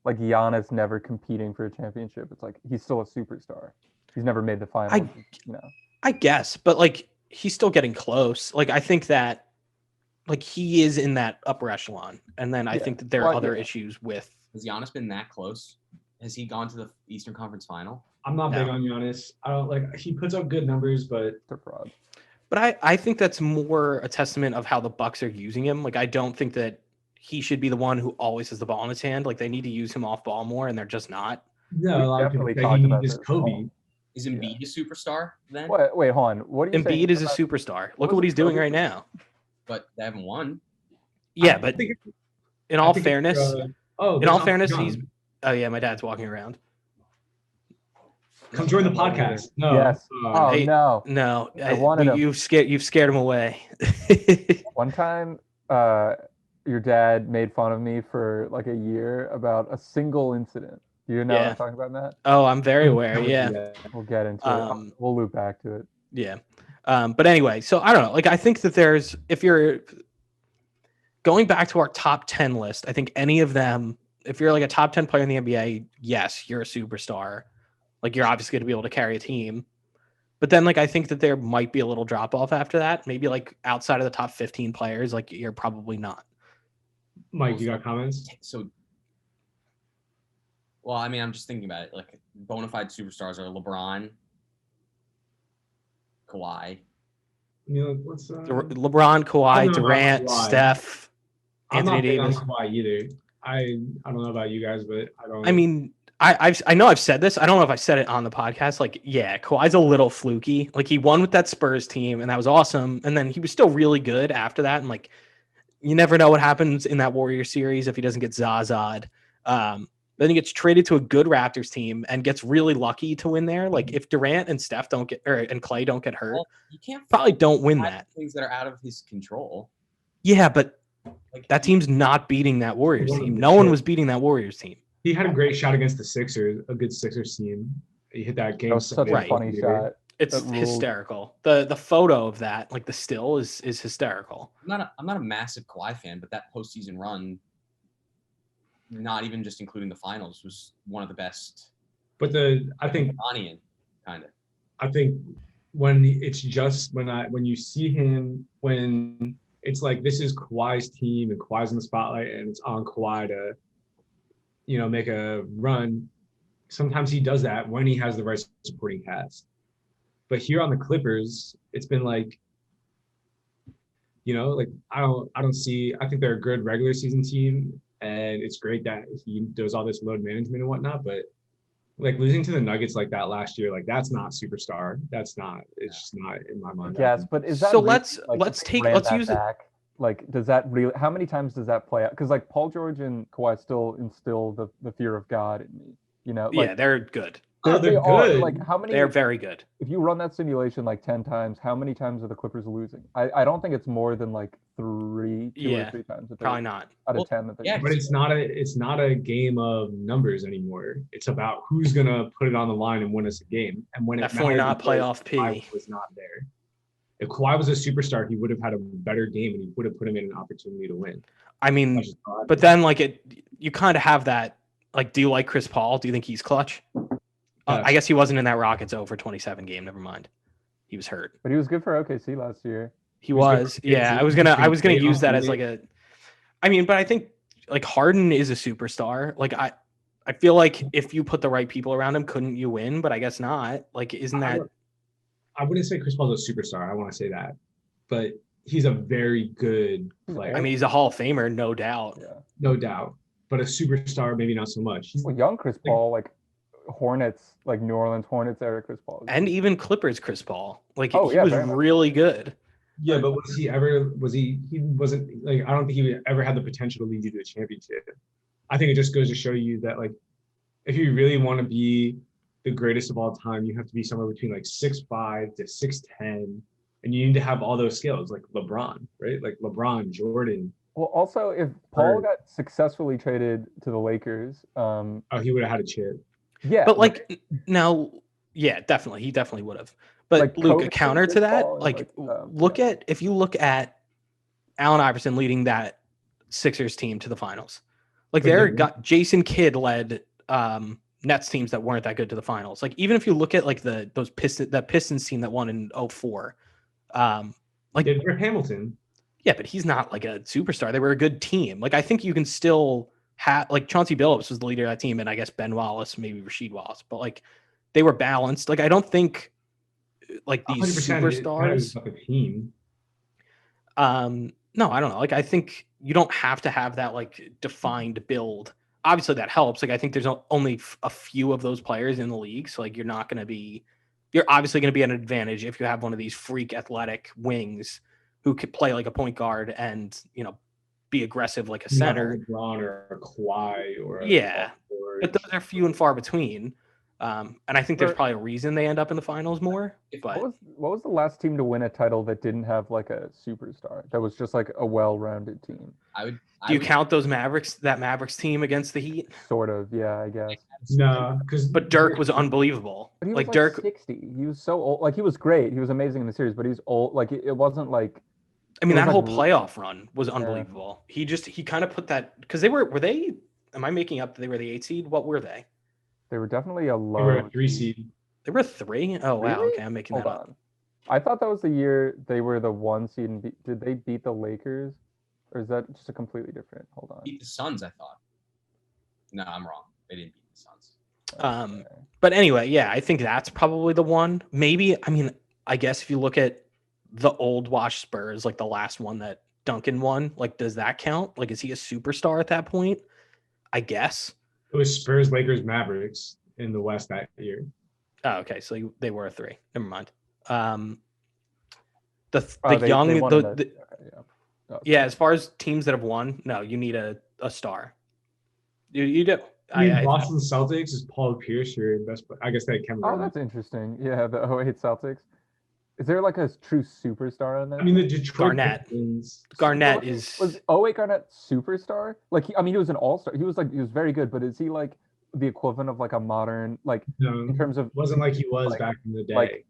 like Giannis never competing for a championship. It's like he's still a superstar. He's never made the finals. You know. I guess, but like he's still getting close. Like I think that like he is in that upper echelon, and then I Yeah. think that there are Well, other yeah. issues with. has Giannis been that close? Has he gone to the Eastern Conference Final? I'm not big No. on Giannis. I don't like he puts up good numbers, but It's a fraud. But I think that's more a testament of how the Bucks are using him. Like I don't think that he should be the one who always has the ball in his hand. Like they need to use him off ball more, and they're just not. No, We a lot of people definitely say talked he about is this. Kobe. Is Embiid a superstar then? Wait, hold on. What are you saying? Embiid is a about- superstar. what Look at was what it, he's doing Kobe? right now. But they haven't won. Yeah, I but think in I all think it's, fairness, in all in all fairness, he's. John. Oh yeah, my dad's walking around. Come join the Over here. podcast. No. Yes. Oh Hey, no. No, I wanted him. you've scared him away. One time, your dad made fun of me for like a year about a single incident. Do you know what Yeah. I'm talking about, Matt? Oh, I'm very aware. Yeah. We'll get into it. Um, We'll loop back to it. Yeah. But anyway, so I don't know. Like, I think that if you're going back to our top 10 list, I think any of them, if you're like a top 10 player in the NBA, yes, you're a superstar. Like, you're obviously going to be able to carry a team. But then, like, I think that there might be a little drop off after that. Maybe like outside of the top 15 players, like, you're probably not. Mike, you got comments? So, well, I mean, I'm just thinking about it. Like, bona fide superstars are LeBron, Kawhi. You know, what's LeBron, Kawhi, I don't know about Durant, Kawhi. Steph, I'm not Anthony big on Davis. Kawhi either. I don't know about you guys, but I don't. I mean, I know I've said this. I don't know if I said it on the podcast. Like, yeah, Kawhi's a little fluky. Like, he won with that Spurs team, and that was awesome. And then he was still really good after that. And like, you never know what happens in that Warrior series if he doesn't get Zaza'd. Then he gets traded to a good Raptors team and gets really lucky to win there. Like, if Durant and Steph don't get, and Clay don't get hurt, Well, you can't probably don't win fight that. things that are out of his control. Yeah, but Like that team's not beating that Warriors One of team. them No one should. was beating that Warriors team. he had a great shot against the Sixers, a good Sixers team. He hit that game. That was such a Right. funny shot. It's That ruled. hysterical. The photo of that, like the still, is hysterical. I'm not a massive Kawhi fan, but that postseason run, not even just including the finals, was one of the best. But I think Onion, kind of. I think when it's just when you see him when it's like this is Kawhi's team and Kawhi's in the spotlight and it's on Kawhi to, make a run. Sometimes he does that when he has the right supporting cast. But here on the Clippers, it's been like, like I think they're a good regular season team, and it's great that he does all this load management and whatnot. But like losing to the Nuggets like that last year, like that's not superstar. It's just not in my mind. Yes, but is that So really, let's like, let's if they take ran let's that use it. back, like, does that really? How many times does that play out? Because like Paul George and Kawhi still instill the fear of God in me. Like, Yeah, they're good. Oh, they they're are. good. Like, how many? They're very good. If you run that simulation like 10 times, how many times are the Clippers losing? I don't think it's more than like two Yeah, or three times. That Probably they're- not. out of Well, 10 that they're yeah, But it's not a game of numbers anymore. It's about who's gonna put it on the line and win us a game. And when Definitely it not mattered, because playoff P. Kawhi was not there. If Kawhi was a superstar, he would have had a better game and he would have put him in an opportunity to win. I mean, That's just how I but feel. then like you kind of have that. Like, do you like Chris Paul? Do you think he's clutch? I Yes. guess he wasn't in that Rockets 0-27 game. Never mind. He was hurt. But he was good for OKC last year. He was good was. for Yeah, KC. I was gonna He was great use that as offensively. like a. I mean, but I think like Harden is a superstar. Like I feel like if you put the right people around him, couldn't you win? But I guess not. Like, isn't that? I wouldn't say Chris Paul's a superstar. I want to say that, but he's a very good player. I mean, he's a Hall of Famer, no doubt. Yeah. no doubt. But a superstar, maybe not so much. Well, young Chris Paul, like Hornets, like New Orleans Hornets era Chris Paul. And even Clippers Chris Paul. Like Oh, he yeah, was very much. really good. Yeah, but he wasn't like, I don't think he ever had the potential to lead you to a championship. I think it just goes to show you that, like, if you really want to be the greatest of all time, you have to be somewhere between like 6'5" to 6'10", and you need to have all those skills, like LeBron, right? Like LeBron, Jordan. Well, also, if Paul Or- got successfully traded to the Lakers, Oh, he would have had a chip. yeah. But like now, yeah, definitely. He definitely would have. But Like, Luke, a Kobe, counter to Chris that, Paul, and, like like, if you look at Allen Iverson leading that Sixers team to the finals. Like But there then- got Jason Kidd led Nets teams that weren't that good to the finals. Like even if you look at like that Pistons team that won in 04, like Did Rip Hamilton? yeah, but he's not like a superstar. They were a good team. Like I think you can still have like Chauncey Billups was the leader of that team, and I guess Ben Wallace, maybe Rasheed Wallace, but like they were balanced. Like I don't think like these 100% it matters superstars. about the team. No, I don't know. Like I think you don't have to have that like defined build. Obviously that helps. Like I think there's only a few of those players in the league. So like you're obviously going to be at an advantage if you have one of these freak athletic wings who could play like a point guard and, be aggressive like a center. LeBron or a Kawhi or Yeah, but those are few and far between. And I think there's probably a reason they end up in the finals more. But what was the last team to win a title that didn't have like a superstar? That was just like a well-rounded team. Do you count those that Mavericks team against the Heat? Sort of, yeah, I guess. No, but Dirk was unbelievable. But he was like Dirk 60. He was so old. Like he was great. He was amazing in the series, but he's old. Like it wasn't like. I mean, that whole playoff run was unbelievable. He kind of put that because were they? Am I making up that they were the 8 seed? What were they? They were definitely a low. They were a 3 seed. They were 3. Oh wow, Really? okay, I'm making Hold that on. up. I thought that was the year they were the 1 seed. And did they beat the Lakers, or is that just a completely different? Hold on. Beat the Suns, I thought. No, I'm wrong. They didn't beat the Suns. Okay. But anyway, yeah, I think that's probably the one. Maybe, I mean, I guess if you look at the old Wash Spurs, like the last one that Duncan won, like, does that count? Like, is he a superstar at that point? I guess. It was Spurs, Lakers, Mavericks in the West that year. Oh, okay. So they were a 3. Never mind. Yeah, as far as teams that have won, no, you need a star. You do. I mean, Boston Celtics is Paul Pierce your best. I guess they can. Oh, that's interesting. Yeah, the 08 Celtics. Is there like a true superstar on that? I mean, the Detroit Garnett. Pistons. Garnett was 08 Garnett superstar? Like, he was an all-star. He was very good, but is he like the equivalent of like a modern, like in terms of? Wasn't like he was back in the day. Like,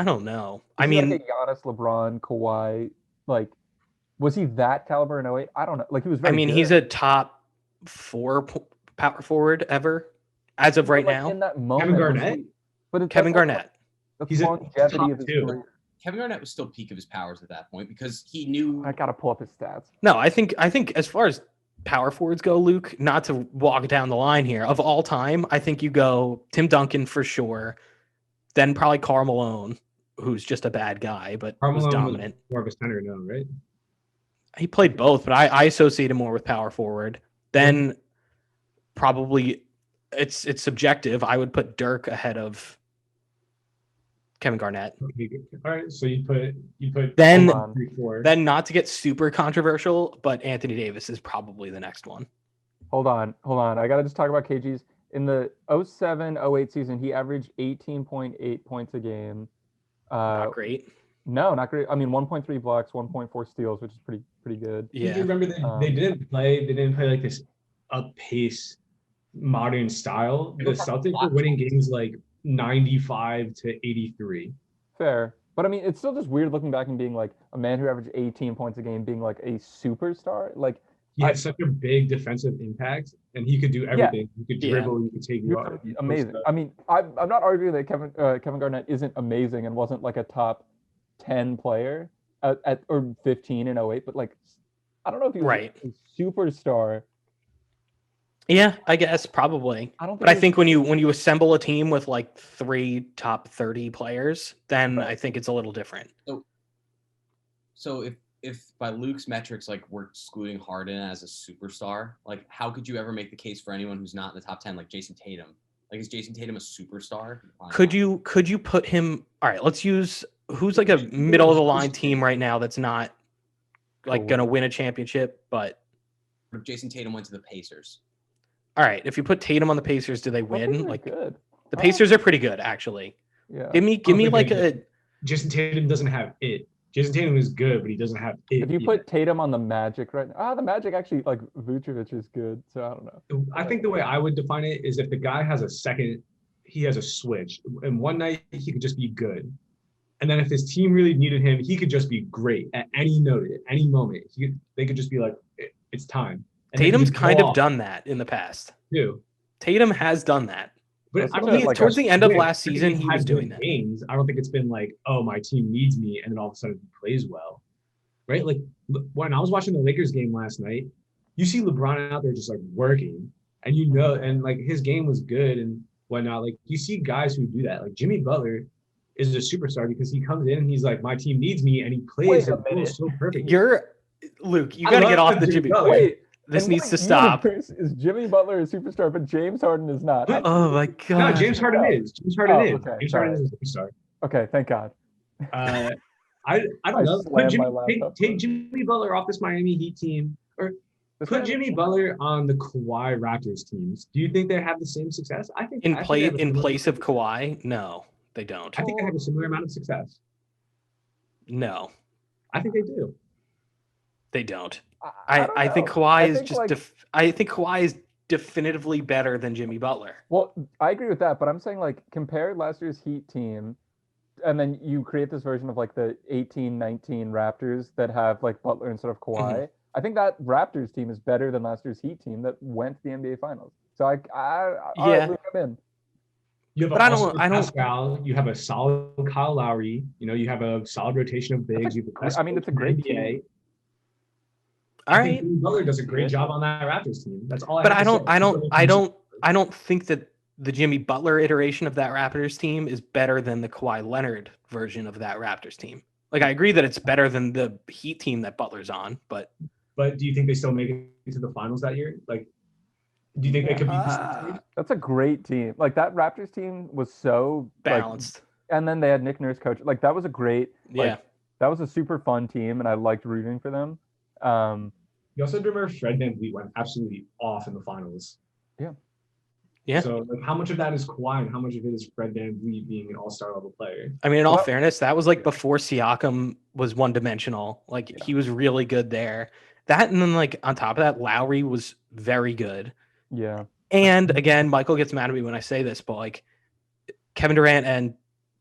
I don't know. I mean, like a Giannis, LeBron, Kawhi, like, was he that caliber in 08? I don't know. Like, he was very good. He's a top 4 power forward ever as of right now. In that moment, Kevin Garnett? But Kevin Garnett. He's longevity of his career. Kevin Garnett was still peak of his powers at that point because he knew. I gotta pull up his stats. No, I think as far as power forwards go, Luke, not to walk down the line here, of all time, I think you go Tim Duncan for sure, then probably Karl Malone, who's just a bad guy but was dominant. More of a center now, right? He played both, but I associate him more with power forward. Then probably it's subjective. I would put Dirk ahead of Kevin Garnett. All right, so you put then 3-4. Then not to get super controversial, but Anthony Davis is probably the next one. Hold on. I gotta just talk about KG's. In the 07-08 season, he averaged 18.8 points a game. Not great. No, not great. I mean, 1.3 blocks, 1.4 steals, which is pretty good. Yeah. You remember they didn't play like this up pace modern style. The Celtics were winning games like 95 to 83. Fair. But I mean, it's still just weird looking back and being like a man who averaged 18 points a game being like a superstar. Like, he had such a big defensive impact, and he could do everything. He could dribble, he could take you out. Amazing. I mean, I'm not arguing that Kevin Garnett isn't amazing and wasn't like a top 10 player at or 15 in 08, but like, I don't know if he was a superstar. Yeah, I guess probably. I think when you assemble a team with like 3 top 30 players, then I think it's a little different. So if by Luke's metrics, like we're excluding Harden as a superstar, like how could you ever make the case for anyone who's not in the top 10, like Jason Tatum? Like, is Jason Tatum a superstar? Could you put him? All right, let's use who's like a middle of the line team right now that's not like gonna win a championship, but if Jason Tatum went to the Pacers. All right, if you put Tatum on the Pacers, do they win? Like, good. The Pacers are pretty good, actually. Yeah. Give me like a. Jason Tatum doesn't have it. Jason Tatum is good, but he doesn't have it. If you put Tatum on the Magic right now, the Magic actually, like, Vucevic is good, so I don't know. I think the way I would define it is if the guy has a second, he has a switch. And one night he could just be good. And then if his team really needed him, he could just be great at any note, at any moment. They could just be like, it's time. And Tatum's kind of done that in the past. Too. Tatum has done that. But I don't think towards the end of last season, he was doing that. Games, I don't think it's been like, oh, my team needs me, and then all of a sudden he plays well, right? Like when I was watching the Lakers game last night, you see LeBron out there just like working, and and like his game was good and whatnot. Like you see guys who do that. Like Jimmy Butler is a superstar because he comes in and he's like, my team needs me, and he plays so perfect. Luke, you I got to get love off the Jimmy Jimmy. Butler. Wait, This in needs what to stop. universe is Jimmy Butler a superstar, but James Harden is not? What? Oh my No, god. James Harden is. James Harden Oh, is. okay, James Harden sorry. is a superstar. Okay, thank God. I don't I know. slammed my laptop. Take Jimmy Butler off this Miami Heat team, or This put man- Jimmy Butler on the Kawhi Raptors teams. Do you think they have the same success? I think In I think they have a similar place of amount Kawhi, no, they don't. I think they have a similar amount of success. No, I think they do. they don't. don't I think know. Kawhi I is think, just. like, I think Kawhi is definitively better than Jimmy Butler. Well, I agree with that, but I'm saying like compare last year's Heat team, and then you create this version of like the 18-19 Raptors that have like Butler instead of Kawhi. I think that Raptors team is better than last year's Heat team that went to the NBA Finals. So all Yeah. right, Luke, I'm in. You have But a I don't- Oscar Pascal. You have a solid Kyle Lowry. You have a solid rotation of bigs. You have the best I mean, coach it's a in the great NBA. team. All I think right, Jimmy Butler does a great Yeah. job on that Raptors team. That's all. but have to say. I don't think that the Jimmy Butler iteration of that Raptors team is better than the Kawhi Leonard version of that Raptors team. Like I agree that it's better than the Heat team that Butler's on, but But do you think they still make it to the finals that year? Like, do you think they could beat the Sixers? That's a great team. Like that Raptors team was so like, balanced. and then they had Nick Nurse coach. Like that was a great. Like, Yeah. that was a super fun team, and I liked rooting for them. You also remember Fred VanVleet went absolutely off in the finals. Yeah. So, like, how much of that is Kawhi, and how much of it is Fred VanVleet being an all-star level player? I mean, in all Well- fairness, that was like before Siakam was one dimensional. Like he was really good there. That and then like on top of that, Lowry was very good. Yeah. And again, Michael gets mad at me when I say this, but like Kevin Durant and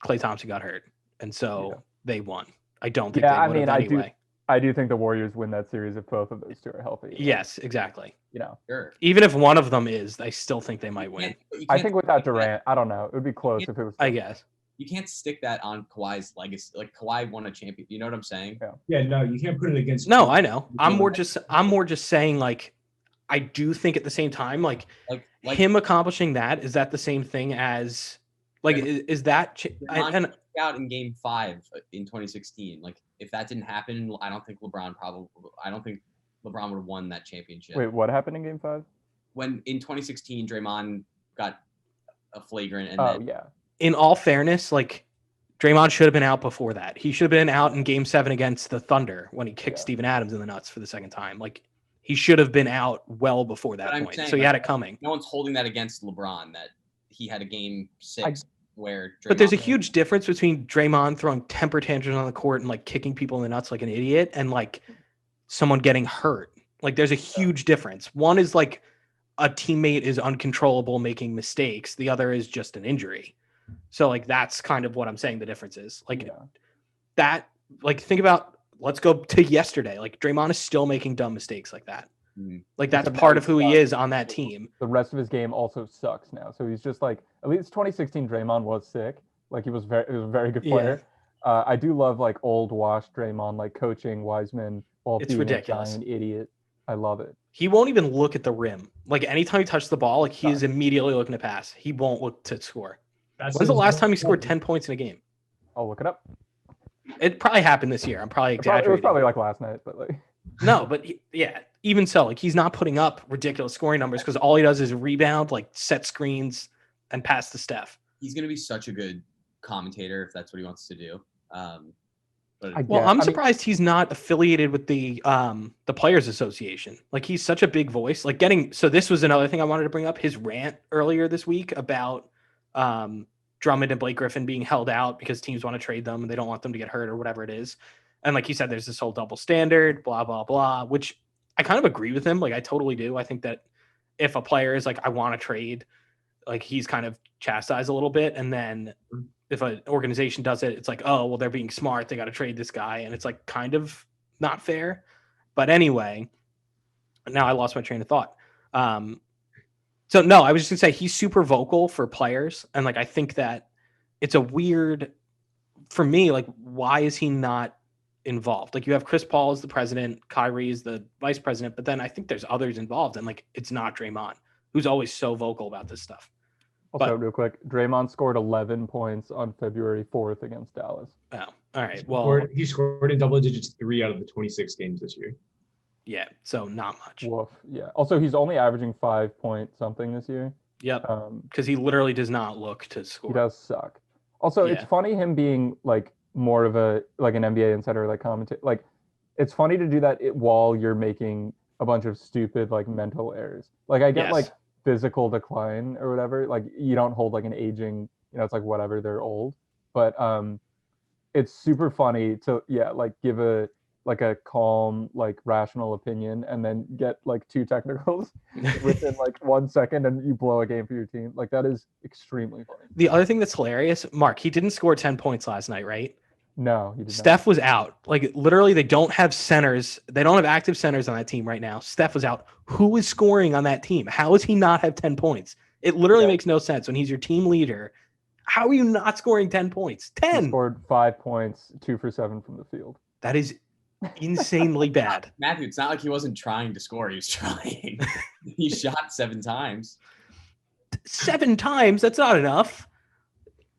Klay Thompson got hurt, and so they won. I don't think Yeah, they I would mean, have I do- anyway. I do think the Warriors win that series if both of those two are healthy. Yes, exactly. You know, Sure. Even if one of them is, I still think they might win. You I can't think without stick that- Durant, I don't know. It would be close if it was. I guess. you can't stick that on Kawhi's legacy. Like Kawhi won a champion. You know what I'm saying? Yeah, no, you can't put it against. No, I know. I'm more just saying like I do think at the same time like Like him accomplishing that, is that the same thing as like is that LeBron and took out in Game 5 in 2016. Like if that didn't happen, I don't think LeBron would have won that championship. Wait, what happened in Game 5? When in 2016 Draymond got a flagrant and Oh then yeah. in all fairness, like Draymond should have been out before that. He should have been out in Game 7 against the Thunder when he kicked Yeah. Steven Adams in the nuts for the second time. Like he should have been out well before that But I'm point. saying, So he like, had it coming. no one's holding that against LeBron that he had a Game 6 where Draymond But there's a was- huge difference between Draymond throwing temper tantrums on the court and like kicking people in the nuts like an idiot and like someone getting hurt. Like there's a huge difference. One is like a teammate is uncontrollable making mistakes. The other is just an injury. So like that's kind of what I'm saying the difference is. Like Yeah. that, like think about, let's go to yesterday. Like Draymond is still making dumb mistakes like that. Mhm. Like that's Except part now of who he's he not. is on that team. The rest of his game also sucks now. So he's just like, at least 2016 Draymond was sick. Like he was a very good Yeah. player. I do love like old washed Draymond, like coaching Wiseman while It's being ridiculous. a giant idiot. I love it. He won't even look at the rim. Like anytime he touches the ball, like he is immediately looking to pass. He won't look to score. That's When's the his last time he scored problem. 10 points in a game? I'll look it up. It probably happened this year. I'm probably It was exaggerating. probably like last night, but like No, but yeah, even so, like he's not putting up ridiculous scoring numbers because all he does is rebound, like set screens, and pass to Steph. He's gonna be such a good commentator if that's what he wants to do. But Well, Yeah, I'm I mean- surprised he's not affiliated with the Players Association. Like he's such a big voice. Like so this was another thing I wanted to bring up. His rant earlier this week about Drummond and Blake Griffin being held out because teams want to trade them and they don't want them to get hurt or whatever it is. And like he said, there's this whole double standard, blah, blah, blah, which I kind of agree with him. Like I totally do. I think that if a player is like, I want to trade, like he's kind of chastised a little bit. And then if an organization does it, it's like, oh, well, they're being smart. They got to trade this guy. And it's like kind of not fair. But anyway, now I lost my train of thought. So no, I was just gonna say he's super vocal for players. And like, I think that it's a weird, for me, like, why is he not involved? Like you have Chris Paul as the president, Kyrie is the vice president, but then I think there's others involved. And like, it's not Draymond, who's always so vocal about this stuff. also But- real quick, Draymond scored 11 points on February 4th against Dallas. Oh, all right. Well, He scored in double digits 3 out of the 26 games this year. Yeah, so not much. Woof. Yeah. Also, he's only averaging 5 point something this year. Yep, because he literally does not look to He score. does suck. Also, it's Yeah. funny him being like more of a like an NBA insider like commentator. Like, it's funny to do that while you're making a bunch of stupid like mental errors. Like, I get Yes. like physical decline or whatever. Like, you don't hold like an aging. It's like whatever, they're old. But it's super funny to like give a calm like rational opinion and then get like 2 technicals within like 1 second and you blow a game for your team. Like, that is extremely funny. The other thing that's hilarious, Mark, he didn't score 10 points last night, right? No, he did Steph was out. Like, literally, they don't have centers. They don't have active centers on that team right now. Steph was out. Who is scoring on that team? How does he not have 10 points? It literally makes no sense when he's your team leader. How are you not scoring 10 points? not. He 10. scored 5 points, 2 for 7 from the field. That is insanely bad. Matthew, it's not like he wasn't trying to score. He was trying. He shot 7 times. 7 times? That's not enough.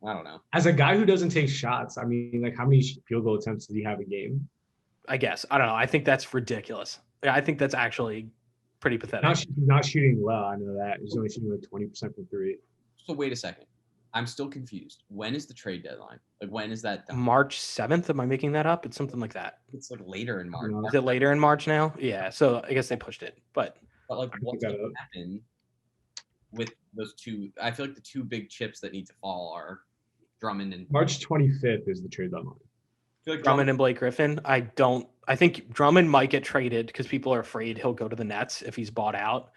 I don't know. As a guy who doesn't take shots, I mean, like, how many field goal attempts did he have a game? I guess. I don't know. I think that's ridiculous. I think that's actually pretty pathetic. Not shooting well. I know that he's only shooting like 20% from 3. So wait a second. I'm still confused. When is the trade deadline? Like, when is that done? March 7th? Am I making that up? It's something like that. It's like later in March. No. Is it later in March now? Yeah. So I guess they pushed it. But But like, I what's think going to happen with those two? I feel like the 2 big chips that need to fall are Drummond and. March 25th is the trade deadline. I feel like Drummond and Blake Griffin, I think Drummond might get traded because people are afraid he'll go to the Nets if he's bought out.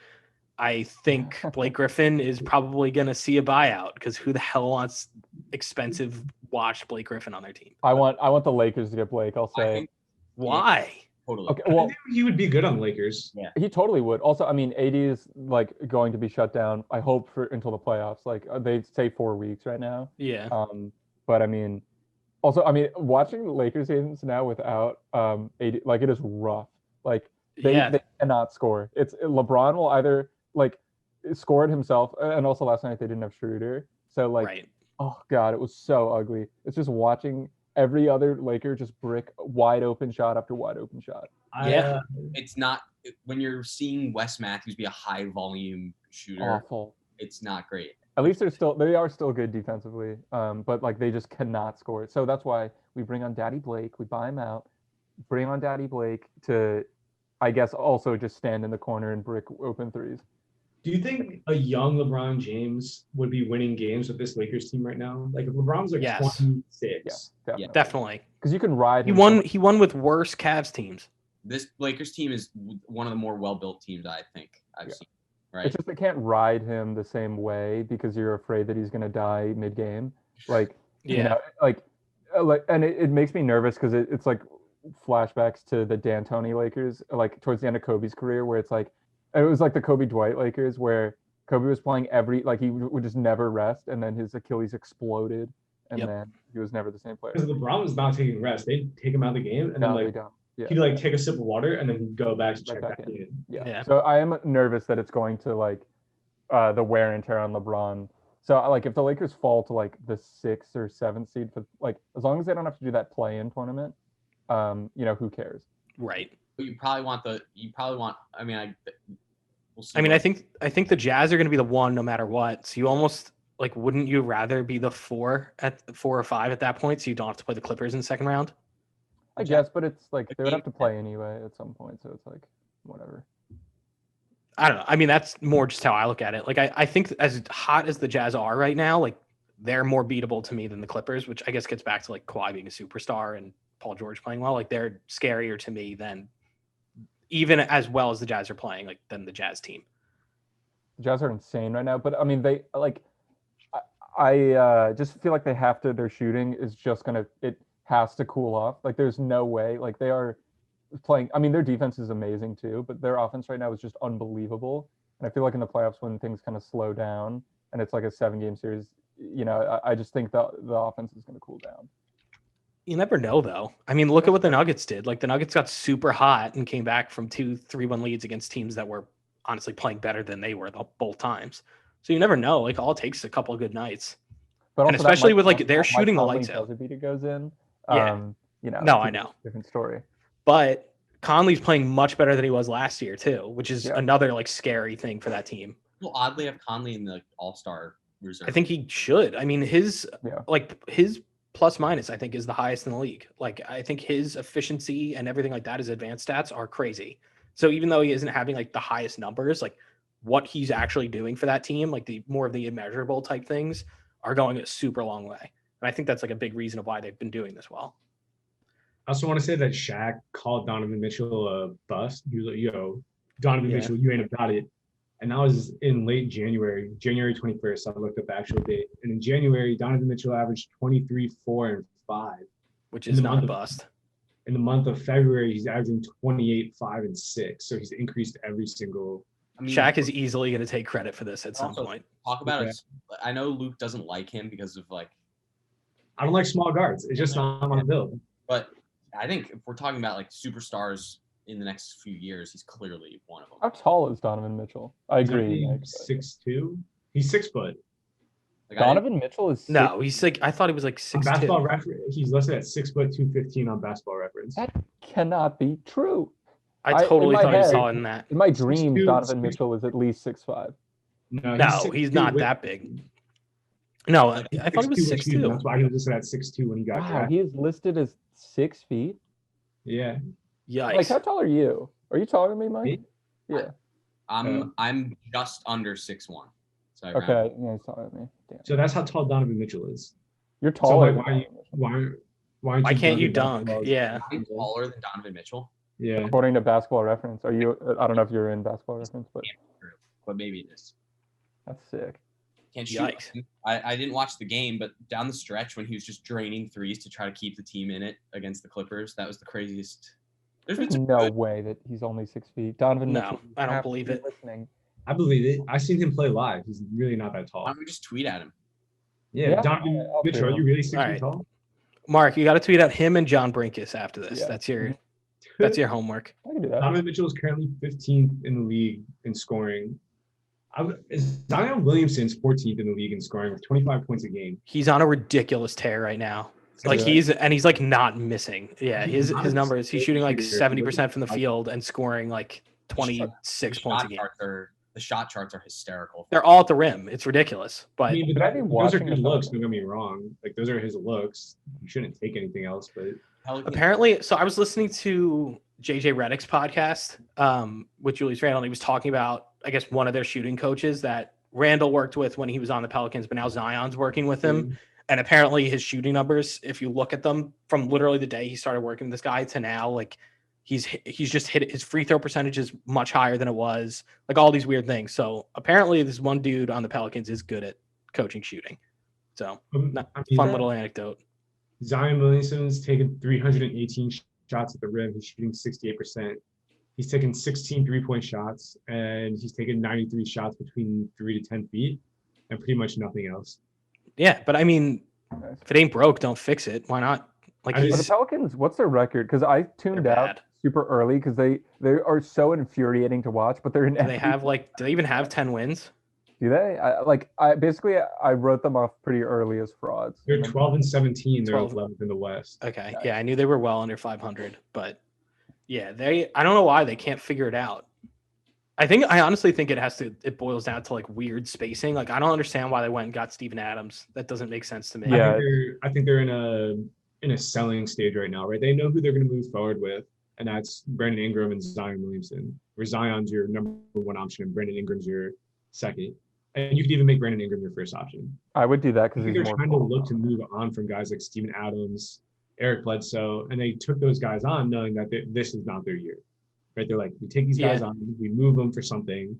I think Blake Griffin is probably going to see a buyout because who the hell wants expensive watch Blake Griffin on their team? I want the Lakers to get Blake, I'll I say. think Why? totally. Okay, I well, think he would be good on the Lakers. he totally would. Also, I mean, AD is like going to be shut down, I hope, for until the playoffs. Like, they say 4 weeks right now. Yeah. But I mean, also, I mean, watching the Lakers games now without AD, like, it is rough. Like, they cannot score. It's LeBron will either like score it himself, and also last night they didn't have Schroeder. So like, right. oh god, it was so ugly. It's just watching every other Laker just brick wide open shot after wide open shot. Yeah. It's not when you're seeing Wes Matthews be a high volume shooter. Awful. It's not great. At least they are still good defensively, but like they just cannot score. So that's why we bring on Daddy Blake. We buy him out, bring on Daddy Blake to, I guess, also just stand in the corner and brick open threes. Do you think a young LeBron James would be winning games with this Lakers team right now? Like, if LeBron's like Yes. 26. Definitely. Definitely. Because you can ride. He him won. He won with worse Cavs teams. This Lakers team is one of the more well-built teams I think I've seen. Right. It's just they can't ride him the same way because you're afraid that he's gonna die mid-game. Like, Yeah. you know, like, and it makes me nervous because it's like flashbacks to the D'Antoni Lakers, like towards the end of Kobe's career, where it's like it was like the Kobe Dwight Lakers, where Kobe was playing he would just never rest, and then his Achilles exploded, and Yep. then he was never the same player. Because LeBron was not taking rest. They'd take him out of the game and No, then they like don't. Yeah. he'd like take a sip of water and then he'd go back to Right check back back in. Yeah. Yeah. So I am nervous that it's going to like the wear and tear on LeBron. So like if the Lakers fall to like the 6th or 7th seed for like as long as they don't have to do that play-in tournament, who cares? Right. But you probably want. I mean, we'll see. I mean, I think the Jazz are going to be the 1 no matter what. So you almost like, wouldn't you rather be the 4 or 5 at that point, so you don't have to play the Clippers in the second round? I guess, but it's like they would have to play anyway at some point, so it's like whatever. I don't know. I mean, that's more just how I look at it. Like, I think as hot as the Jazz are right now, like they're more beatable to me than the Clippers, which I guess gets back to like Kawhi being a superstar and Paul George playing well. Like, they're scarier to me than even as well as the Jazz are playing, like than the Jazz team. The Jazz are insane right now, but I mean they like I just feel like their shooting is just it has to cool off. Like there's no way, like they are playing. I mean, their defense is amazing too, but their offense right now is just unbelievable. And I feel like in the playoffs when things kind of slow down and it's like a 7-game series, I just think the offense is going to cool down. You never know, though. I mean, look at what the Nuggets did. Like, the Nuggets got super hot and came back from 2-3-1 leads against teams that were honestly playing better than they were both times. So you never know. Like, all it takes is a couple of good nights. But And also that especially with, like, Mike they're shooting the Conley lights out. buzzer beater goes in. Yeah. No, I know. Different story. But Conley's playing much better than he was last year too, which is Yeah. another like scary thing for that team. Well, oddly have Conley in the All-Star reserve. I think he should. I mean, his Yeah. his plus minus, I think, is the highest in the league. Like, I think his efficiency and everything like that, his advanced stats are crazy. So even though he isn't having like the highest numbers, like what he's actually doing for that team, like the more of the immeasurable type things, are going a super long way. And I think that's like a big reason of why they've been doing this well. I also want to say that Shaq called Donovan Mitchell a bust. He was like, yo, Donovan Yeah. Mitchell, you ain't about it. And that was in late January, January 21st. I looked up the actual date. And in January, Donovan Mitchell averaged 23, 4, and 5. Which In is the not a month of- bust. In the month of February, he's averaging 28, 5, and 6. So he's increased every single. I mean, Shaq is easily going to take credit for this at some Also- point. talk about Okay. it. I know Luke doesn't like him because of like, I don't like small guards. It's just not my build. but I think if we're talking about like superstars in the next few years, he's clearly one of them. How tall is Donovan Mitchell? I agree. Nick, but 6'2". He's 6 foot. Like, I didn't- Donovan Mitchell is No, he's like, I thought he was like On 6'2". basketball reference, he's listed at 6 foot 215 on basketball reference. That cannot be true. I in totally my thought he was head- taller than that. In my dreams, 6'2", Donovan 6'2". Mitchell was at least 6'5". No, No, 6'2" he's not with- that big. No, I thought he was 6'2", excuse me. 6'2". That's why he was listed at 6'2" when he got Wow, drafted. he is listed as 6 feet. Yeah. Like, how Yikes. tall are you? Are you taller than me, Mike? Me? Yeah. I'm just under 6'1". So I round Okay. Yeah, he's taller than me. Damn. So that's how tall Donovan Mitchell is. You're So taller. like, than Donovan Mitchell. why Why can't you dunking dunk? basketballs? Yeah. I'm taller than Donovan Mitchell, Yeah. According to Basketball Reference, are you? I don't know if you're in Basketball Reference, but but maybe it is. that's sick. Can't shoot. Yikes. I didn't watch the game, but down the stretch when he was just draining threes to try to keep the team in it against the Clippers, that was the craziest. There's been There's some no good- way that he's only 6 feet. Donovan No, Mitchell. you I don't have to believe be it. Listening. I believe it. I've seen him play live. He's really not that Why tall. don't we just tweet at him? Yeah. Yeah, Donovan I'll Mitchell, are do. you really 6 All feet right. tall? Mark, you got to tweet out him and John Brinkus after this. Yeah. That's your homework. I can do that. Donovan Mitchell is currently 15th in the league in scoring. Zion Williamson's 14th in the league in scoring with 25 points a game. He's on a ridiculous tear right now. Like Yeah. he's like not missing. Yeah, his numbers. He's shooting like Shooter. 70% from the field and scoring like 26 points a game. The shot charts are hysterical. They're all at the rim. It's ridiculous. I But mean, but Could I be those are watching good the looks. film? Don't get me wrong. Like those are his looks. You shouldn't take anything else. But Pelicans- apparently, so I was listening to JJ Redick's podcast with Julius Randle. And he was talking about, I guess, one of their shooting coaches that Randall worked with when he was on the Pelicans, but now Zion's working with him. And apparently his shooting numbers, if you look at them from literally the day he started working with this guy to now, like he's just hit his free throw percentage is much higher than it was, like all these weird things. So apparently this one dude on the Pelicans is good at coaching shooting. So not, I mean, fun little anecdote. Zion Williamson's taken 318 shots at the rim. He's shooting 68%. He's taken 16 3-point shots, and he's taken 93 shots between 3 to 10 feet, and pretty much nothing else. Yeah, but I mean, Nice. if it ain't broke, don't fix it. Why not? Like I mean, Are the he's Pelicans, what's their record? Because I tuned They're out bad. super early because they are so infuriating to watch. But they're in. do they have like do they even have 10 wins? Do they? I wrote them off pretty early as frauds. They're And then- 12 and 17. They're 12. 11th in the West. Okay. Yeah. Yeah, I knew they were well under 500, but yeah, I don't know why they can't figure it out. I honestly think it boils down to like weird spacing. Like I don't understand why they went and got Steven Adams. That doesn't make sense to me. Yeah. I think they're in a selling stage right now, right? They know who they're going to move forward with, and that's Brandon Ingram and Zion Williamson. Where Zion's your number one option, and Brandon Ingram's your second. And you could even make Brandon Ingram your first option. I would do that I because think he's they're more. trying to fun. look to move on from guys like Steven Adams, Eric Bledsoe, and they took those guys on knowing that this is not their year. Right? They're like, we take these guys on, we move them for something,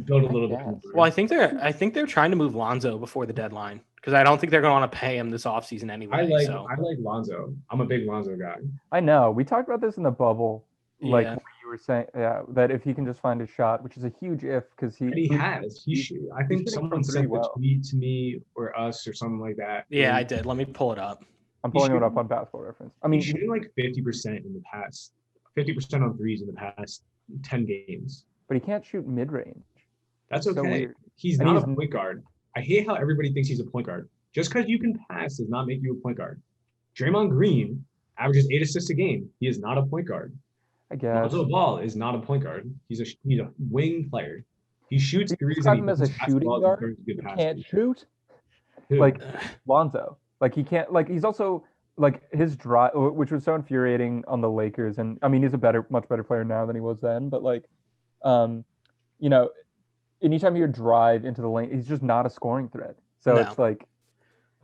build a little bit. guess. more. Well, I think they're trying to move Lonzo before the deadline because I don't think they're going to want to pay him this offseason anyway. I like so Lonzo. I'm a big Lonzo guy. I know. We talked about this in the bubble. Like Yeah. where you were saying, that if he can just find a shot, which is a huge if, because And he has. I think shooting someone from sent three the well. tweet to me or us or something like that. yeah, I did. Let me pull it up. I'm He's pulling it up shooting- on Basketball Reference. I mean, He's shooting like 50% in the past, 50% on threes in the past 10 games. but he can't shoot mid range. That's So okay. weird. He's And not he's- a point guard. I hate how everybody thinks he's a point guard. Just because you can pass does not make you a point guard. Draymond Green averages 8 assists a game. He is not a point guard. I guess. Lonzo Ball is not a point guard. He's a wing player. He shoots Do you threes describe and him as a plays shooting basketball and guard throws good who passes. can't shoot? Who? Like Lonzo. Like he can't. Like he's also like his drive, which was so infuriating on the Lakers. And I mean, he's a much better player now than he was then. But like, you know, anytime you drive into the lane, he's just not a scoring threat. So No. it's like.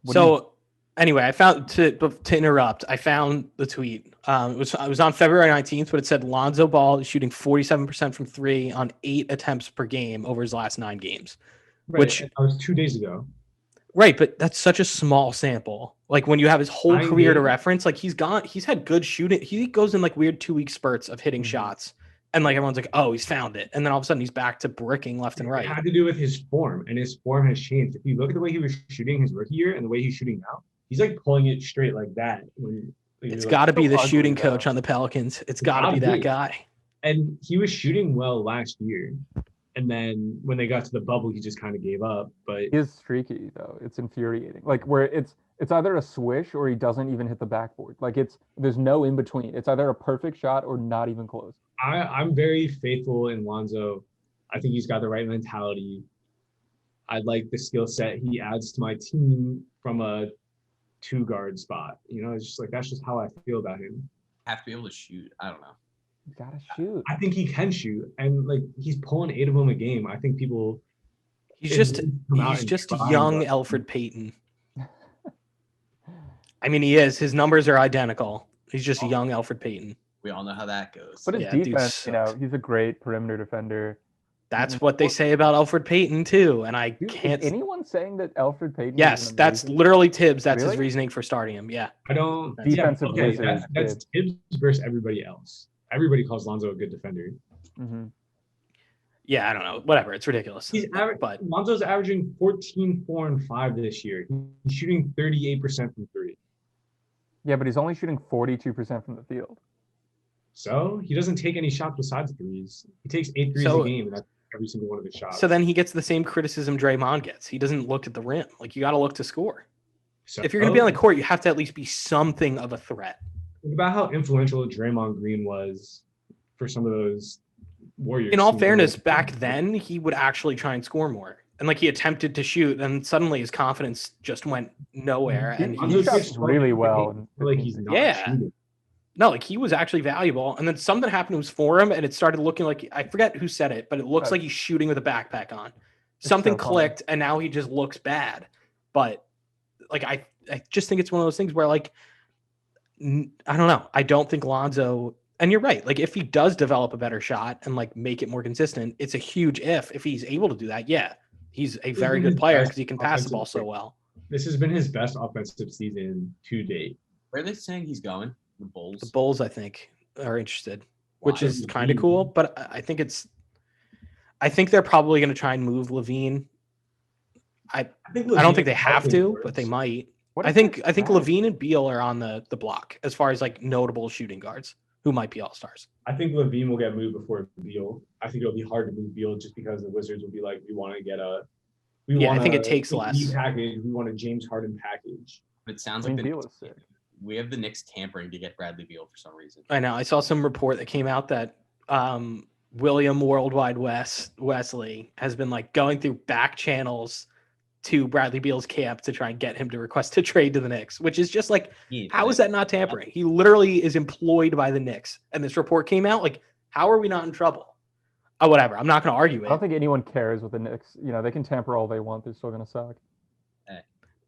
what do you- So anyway, I found to interrupt. I found the tweet. It was on February 19th, but it said Lonzo Ball is shooting 47% from three on 8 attempts per game over his last 9 games. Right, which- and that was 2 days ago. Right, but that's such a small sample. Like when you have his whole 9 career to games? reference, like he's had good shooting. He goes in like weird 2-week spurts of hitting Mhm. shots, and like everyone's like, "Oh, he's found it," and then all of a sudden he's back to bricking left and It right. had to do with his form, and his form has changed. If you look at the way he was shooting his rookie year and the way he's shooting now, he's like pulling it straight like that. It's got to be the ugly, shooting though. coach on the Pelicans. It's got to gotta be that be. guy. And he was shooting well last year, and then when they got to the bubble, he just kind of gave up. But He is streaky though. It's infuriating. Like where it's either a swish or he doesn't even hit the backboard. Like there's no in between. It's either a perfect shot or not even close. I'm very faithful in Lonzo. I think he's got the right mentality. I like the skill set he adds to my team from a 2-guard spot. It's just like that's just how I feel about him. Have to be able to shoot. I don't know. You gotta shoot. I think he can shoot, and like he's pulling 8 of them a game. I think people. He's it just needs to come out and try, young but- Alfred Payton. I mean, he is. His numbers are identical. He's just young Alfred Payton. We all know how that goes. But his Yeah, dude defense, sucks. he's a great perimeter defender. That's what they say about Alfred Payton too, and I Dude, can't. is anyone saying that Alfred Payton? is Yes, an that's amazing literally Tibbs. That's Really? his reasoning for starting him. Yeah. I don't. Defensive yeah, okay, wizard, that's Tibbs versus everybody else. Everybody calls Lonzo a good defender. Mhm. Yeah, I don't know. Whatever. It's ridiculous. But Lonzo's averaging 14, 4, and 5 this year. He's shooting 38% from 3. Yeah, but he's only shooting 42% from the field. So he doesn't take any shots besides threes. He takes 8 threes So- a game, and that's every single one of his shots. so then he gets the same criticism Draymond gets. He doesn't look at the rim. Like you got to look to score. So- If you're going to be on the court, you have to at least be something of a threat. think about how influential Draymond Green was for some of those Warriors. In all teams. fairness, back then he would actually try and score more. And like he attempted to shoot, and suddenly his confidence just went nowhere. And Lonzo He shot shoots 12 really a well. game. Like he's not Yeah. shooting. no, like he was actually valuable. And then something happened to his forearm, and it started looking like I forget who said it, but it looks Right. like he's shooting with a backpack on. It's Something so funny. clicked, and now he just looks bad. But like I just think it's one of those things where like I don't know. I don't think Lonzo. And you're right. Like if he does develop a better shot and like make it more consistent, it's a huge if. If he's able to do that, yeah, he's a very been good his player best because he can pass the ball so offensive well. This has been his best offensive season to date. Where are they saying he's going? The Bulls. The Bulls, I think, are interested, which Why? is kind of Levine. cool. But I think they're probably going to try and move Levine. I don't think they have to, but they might. What I is think that stat? Levine and Beal are on the block as far as like notable shooting guards who might be all stars. I think Levine will get moved before Beal. I think it'll be hard to move Beal just because the Wizards will be like, we want to get a. I think it takes a less. package. We want a James Harden package. But it sounds I mean, like the Beal is sick. we have the Knicks tampering to get Bradley Beal for some reason. I know. I saw some report that came out that William Worldwide Wesley has been like going through back channels to Bradley Beal's camp to try and get him to request a trade to the Knicks, which is just like, how is that not tampering? He literally is employed by the Knicks, and this report came out. Like, how are we not in trouble? Oh, whatever. I'm not going to argue I don't it. think anyone cares with the Knicks. They can tamper all they want. They're still gonna suck.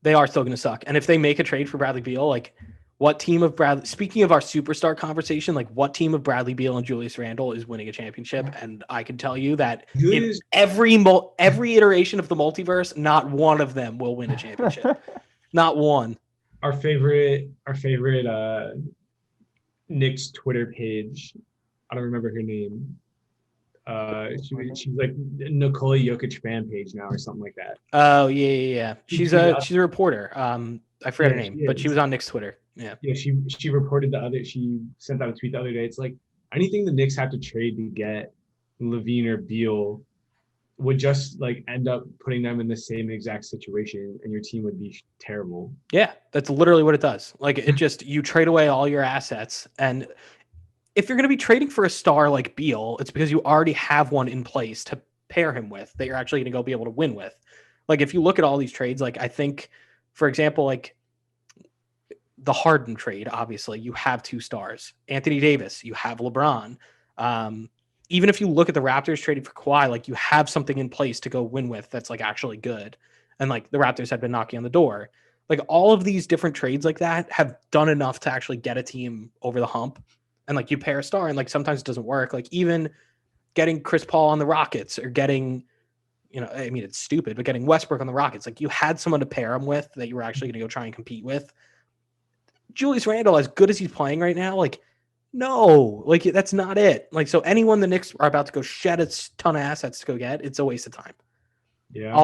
They are still going to suck. And if they make a trade for Bradley Beal, like, what team of Bradley? Speaking of our superstar conversation, like, what team of Bradley Beal and Julius Randle is winning a championship? And I can tell you that in Julius, every iteration of the multiverse, not one of them will win a championship. Not one. our favorite Knicks Twitter page. I don't remember her name. She's like Nikola Jokic fan page now or something like that. Oh yeah. She's Yeah. a reporter. I forget her Yeah, name, she but she is. was on Nick's Twitter. Yeah. Yeah, she reported she sent out a tweet the other day. It's like anything the Knicks have to trade to get Levine or Beal would just like end up putting them in the same exact situation, and your team would be terrible. Yeah, that's literally what it does. Like it just you trade away all your assets, and if you're going to be trading for a star like Beal, it's because you already have one in place to pair him with that you're actually going to go be able to win with. Like if you look at all these trades, like I think, for example, like the Harden trade, obviously you have 2 stars. Anthony Davis, you have LeBron. Even if you look at the Raptors trading for Kawhi, like you have something in place to go win with that's like actually good. And like the Raptors had been knocking on the door. Like all of these different trades like that have done enough to actually get a team over the hump. And like you pair a star and like sometimes it doesn't work. Like even getting Chris Paul on the Rockets or getting, I mean, it's stupid, but getting Westbrook on the Rockets, like you had someone to pair him with that you were actually going to go try and compete with. Julius Randle, as good as he's playing right now, like, no, like that's not it. Like, so anyone the Knicks are about to go shed a ton of assets to go get, it's a waste of time. Yeah.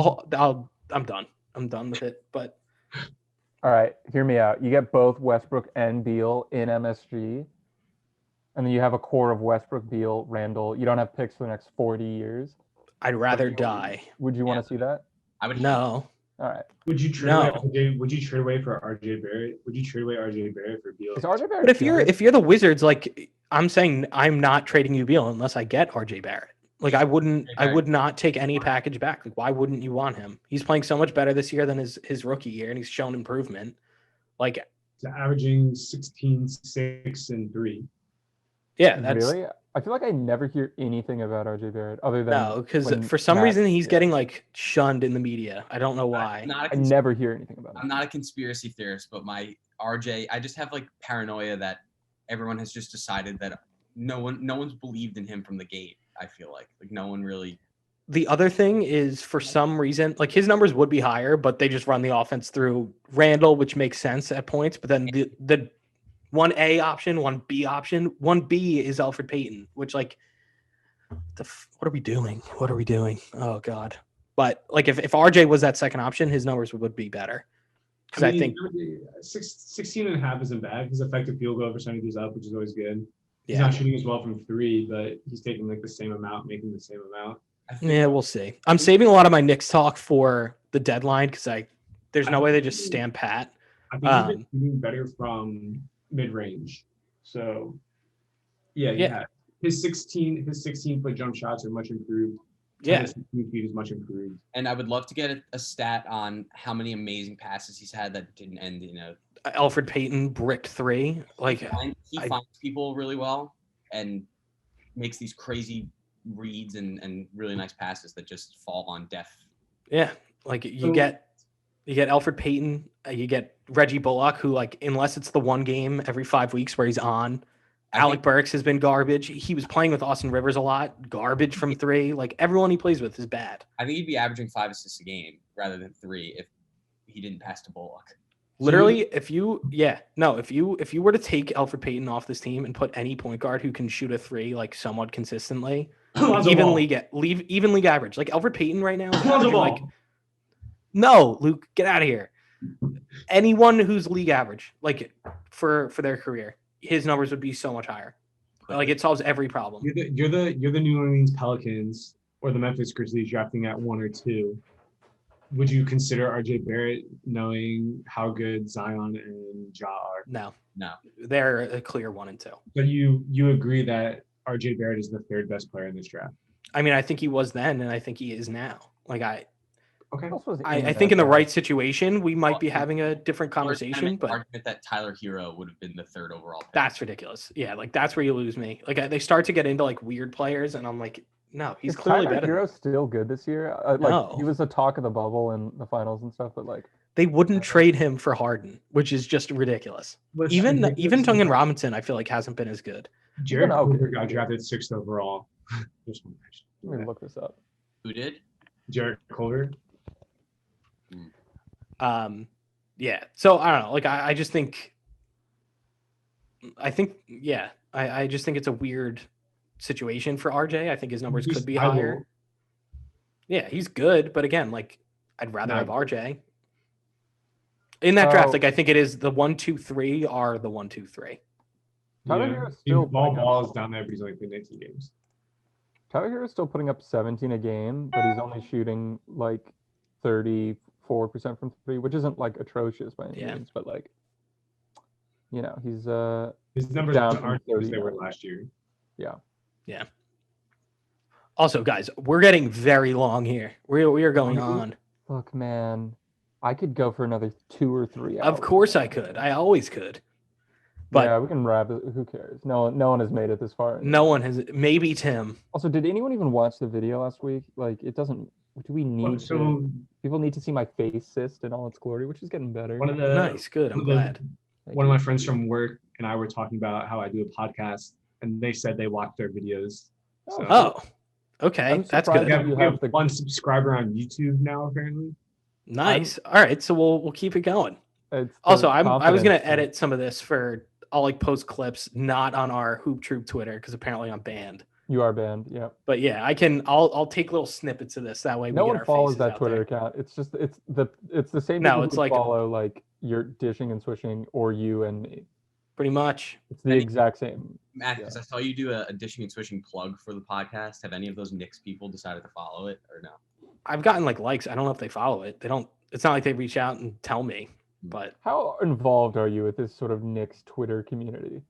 I'm done. I'm done with it. But All right, hear me out. You get both Westbrook and Beal in MSG, and then you have a core of Westbrook, Beal, Randall. You don't have picks for the next 40 years. I'd rather die. Would you want to see that? I would No. All right. Would you trade No. away Would you trade away for RJ Barrett? Would you trade away RJ Barrett for Beal? Is RJ Barrett But if good? you're the Wizards, like I'm saying, I'm not trading you Beal unless I get RJ Barrett. Like I would not take any package back. Like why wouldn't you want him? He's playing so much better this year than his rookie year, and he's shown improvement. Like He's averaging 16, 6, and 3. yeah, that's really? I feel like I never hear anything about RJ Barrett other than no, because when for some Matt- reason he's yeah. getting like shunned in the media. I don't know why. I never hear anything about I'm him. not a conspiracy theorist, but my RJ, I just have like paranoia that everyone has just decided that no one's believed in him from the gate. I feel like no one really. The other thing is for some reason, like his numbers would be higher, but they just run the offense through Randall, which makes sense at points. But then the 1A option, 1B option, 1B is Alfred Payton, which like, what are we doing? What are we doing? Oh God. But like if RJ was that second option, his numbers would be better. Because I think 16 and a half isn't bad. His effective field goal percentage is up, which is always good. He's yeah. not shooting as well from 3, but he's taking like the same amount, making the same amount. Yeah, we'll see. I'm saving a lot of my Knicks talk for the deadline because there's no way they just stand pat. I think he's been shooting better from mid-range. So yeah. His 16-foot jump shots are much improved. Yeah. 16 feet is much improved. And I would love to get a stat on how many amazing passes he's had that didn't end, Alfred Payton bricked 3. Like he finds people really well and makes these crazy reads and really nice passes that just fall on deaf. Yeah, like you get Alfred Payton, you get Reggie Bullock, who like unless it's the one game every 5 weeks where he's on. Alec Burks has been garbage. He was playing with Austin Rivers a lot. Garbage from 3. Like everyone he plays with is bad. I think he'd be averaging 5 assists a game rather than 3 if he didn't pass to Bullock. Literally, if you were to take Alfred Payton off this team and put any point guard who can shoot a 3 like somewhat consistently, even league average. Like Alfred Payton right now is averaging, like, no, Luke, get out of here. Anyone who's league average, like for their career, his numbers would be so much higher. Like it solves every problem. You're the New Orleans Pelicans or the Memphis Grizzlies drafting at 1 or 2. Would you consider RJ Barrett knowing how good Zion and Ja are? No, No. They're a clear 1 and 2. But you agree that RJ Barrett is the 3rd best player in this draft? I mean, I think he was then, and I think he is now. Like I Okay. think in the right situation, we might be having a different conversation. But argument that Tyler Hero would have been the 3rd overall pick. That's ridiculous. Yeah, like that's where you lose me. Like they start to get into like weird players, and I'm like, no, he's clearly Tyler better. Hero's still good this year. No. He was the talk of the bubble in the finals and stuff, but like They wouldn't trade him for Harden, which is just ridiculous. Even Tongan Robinson, I feel like hasn't been as good. Jared Culver got drafted 6th overall. let me look this up. Who did? Jared Culver. Yeah. So I don't know. Like I just think. I just think it's a weird situation for RJ. I think his numbers could be higher. Yeah, he's good, but again, like I'd rather have RJ. In that draft, like I think it is the 1, 2, 3 are the 1, 2, 3. Tyler Hero's still ball is down there, but he's only played 19 games. Tyler Hero's still putting up 17 a game, but he's only shooting like 34% from 3, which isn't like atrocious by any means, but like you know, he's His numbers down from aren't as they were 39. last year. Also, guys, we're getting very long here. We are going on. look, man, I could go for another 2 or 3 hours. Of course I could. I always could. But yeah, we can wrap it. Who cares? No one has made it this far. no one has. Maybe Tim. Also, did anyone even watch the video last week? Like, it doesn't. Do we need to? So People need to see my face cyst in all its glory, which is getting better. one of the Nice. Good. I'm one of the- glad. Thank one of you. my friends from work and I were talking about how I do a podcast, and they said they watched their videos. So Oh, okay. I'm That's surprised we good. have, you we have have the- one subscriber on YouTube now, apparently. Nice. All right. So we'll keep it going. It's the Also, I was gonna confidence. edit some of this for. I'll like post clips not on our Hoop Troop Twitter because apparently I'm banned. You are banned. Yeah. But yeah, I can. I'll take little snippets of this. That way, No we get one our follows faces that out Twitter there. account. It's just it's the same. No, people it's who like- follow like your dishing and swishing or you and me. Pretty much. It's the Any- exact same. Matt, because I saw you do a dishing and swishing plug for the podcast. Have any of those Knicks people decided to follow it or no? I've gotten like likes. I don't know if they follow it. They don't. It's not like they reach out and tell me. But How involved are you with this sort of Knicks Twitter community?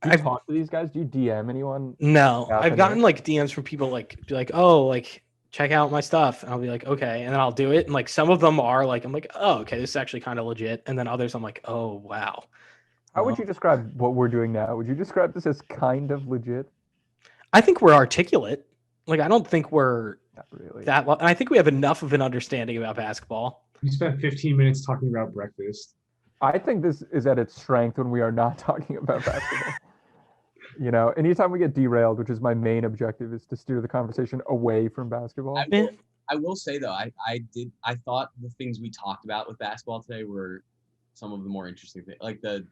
Do you I've- talk to these guys? Do you DM anyone? no, Yeah, I've I gotten know. like DMs from people like be like, oh, like check out my stuff, and I'll be like, okay, and then I'll do it. And like some of them are like, I'm like, oh, okay, this is actually kind of legit. And then others, I'm like, oh, wow. How would you describe what we're doing now? Would you describe this as kind of legit? I think we're articulate. Like I don't think we're Not really. that. And I think we have enough of an understanding about basketball. We spent 15 minutes talking about breakfast. I think this is at its strength when we are not talking about basketball. You know, anytime we get derailed, which is my main objective, is to steer the conversation away from basketball. I will say though, I thought the things we talked about with basketball today were some of the more interesting things, like the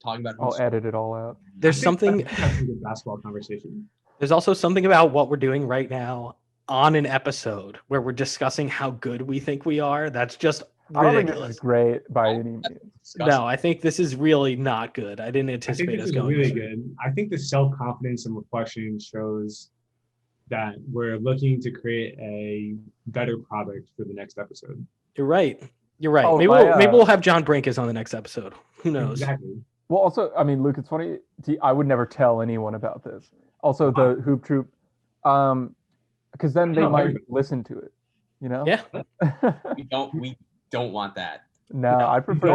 talking about. I'll edit it all out. There's I think something. that's a good basketball conversation. There's also something about what we're doing right now on an episode where we're discussing how good we think we are. That's just I don't think this ridiculous. is great by any means. No, I think this is really not good. I didn't I think anticipate this us is going. really this way. good. I think the self-confidence and reflection shows that we're looking to create a better product for the next episode. You're right. You're right. Oh, Maybe we'll have John Brinkis on the next episode. Who knows? Exactly. Well, also, I mean, Luke, it's funny. I would never tell anyone about this. Also, the Hoop Troop, because then they No, might everybody. listen to it. You know? Yeah. We don't want that. No, I You prefer.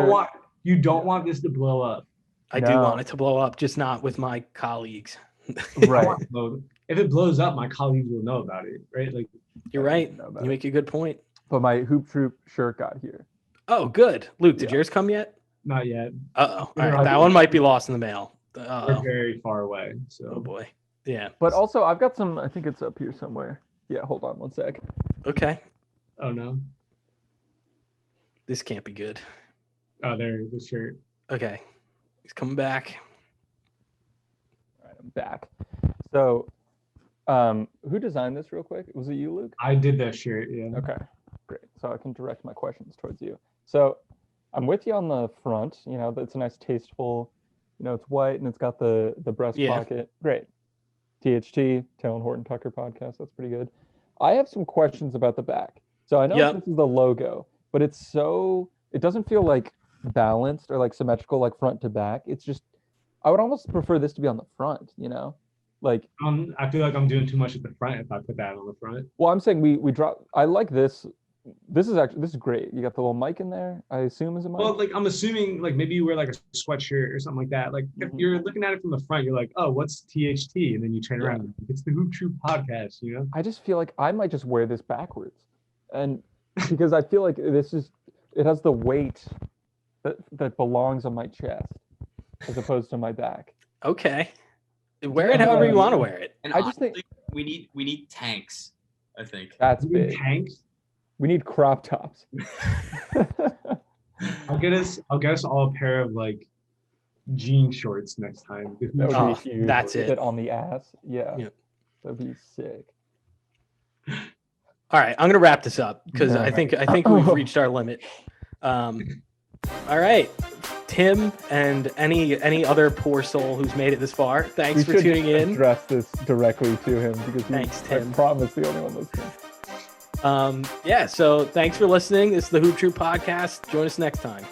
don't want this to blow up. I do No. want it to blow up, just not with my colleagues. I Right. want it to blow- If it blows up, my colleagues will know about it, right? Like, You're right. know about You it. make a good point. But my Hoop Troop shirt got here. Oh, good. Luke, did Yeah. yours come yet? not yet. Uh-oh. All They're right. on That the- one might be lost in the mail. We're Uh-oh. very far away. Oh, So boy. Yeah. But also, I've got some. I think it's up here somewhere. Yeah, hold on one sec. Okay. oh no. This can't be good. Oh, there's the shirt. Okay. He's coming back. All right, I'm back. So, who designed this real quick? Was it you, Luke? I did that shirt, yeah. Okay, great. So I can direct my questions towards you. So I'm with you on the front. You know, it's a nice, tasteful. You know, it's white and it's got the breast Yeah. pocket. Great. THT, Taylor Horton Tucker podcast. That's pretty good. I have some questions about the back. So I know Yep. this is the logo, but it doesn't feel like balanced or like symmetrical, like front to back. It's just, I would almost prefer this to be on the front, you know? Like, I feel like I'm doing too much at the front if I put that on the front. well, I'm saying we drop, I like this. This is great. You got the little mic in there, I assume is a mic. Well, like I'm assuming like maybe you wear like a sweatshirt or something like that. Like if Mhm. you're looking at it from the front, you're like, oh, what's THT? And then you turn Yeah. around, and it's the Hoop Troop podcast, you know? I just feel like I might just wear this backwards, and because I feel like it has the weight that belongs on my chest as opposed to my back. Okay. Wear it however you want to wear it. And I just think- honestly, we need tanks. I think. That's You need big. tanks. We need crop tops. I'll get us all a pair of like jean shorts next time. The Hoop That would Oh, Troop- be huge. that's it. Fit on the ass. Yeah. Yeah. That'd be sick. All right, I'm gonna wrap this up because I Okay. think we've reached our limit. All right, Tim and any other poor soul who's made it this far, thanks We for should tuning in. address this directly to him because he's, Thanks, Tim. I promise, the only one listening. Yeah, so thanks for listening. This is the Hoop Troop podcast. Join us next time.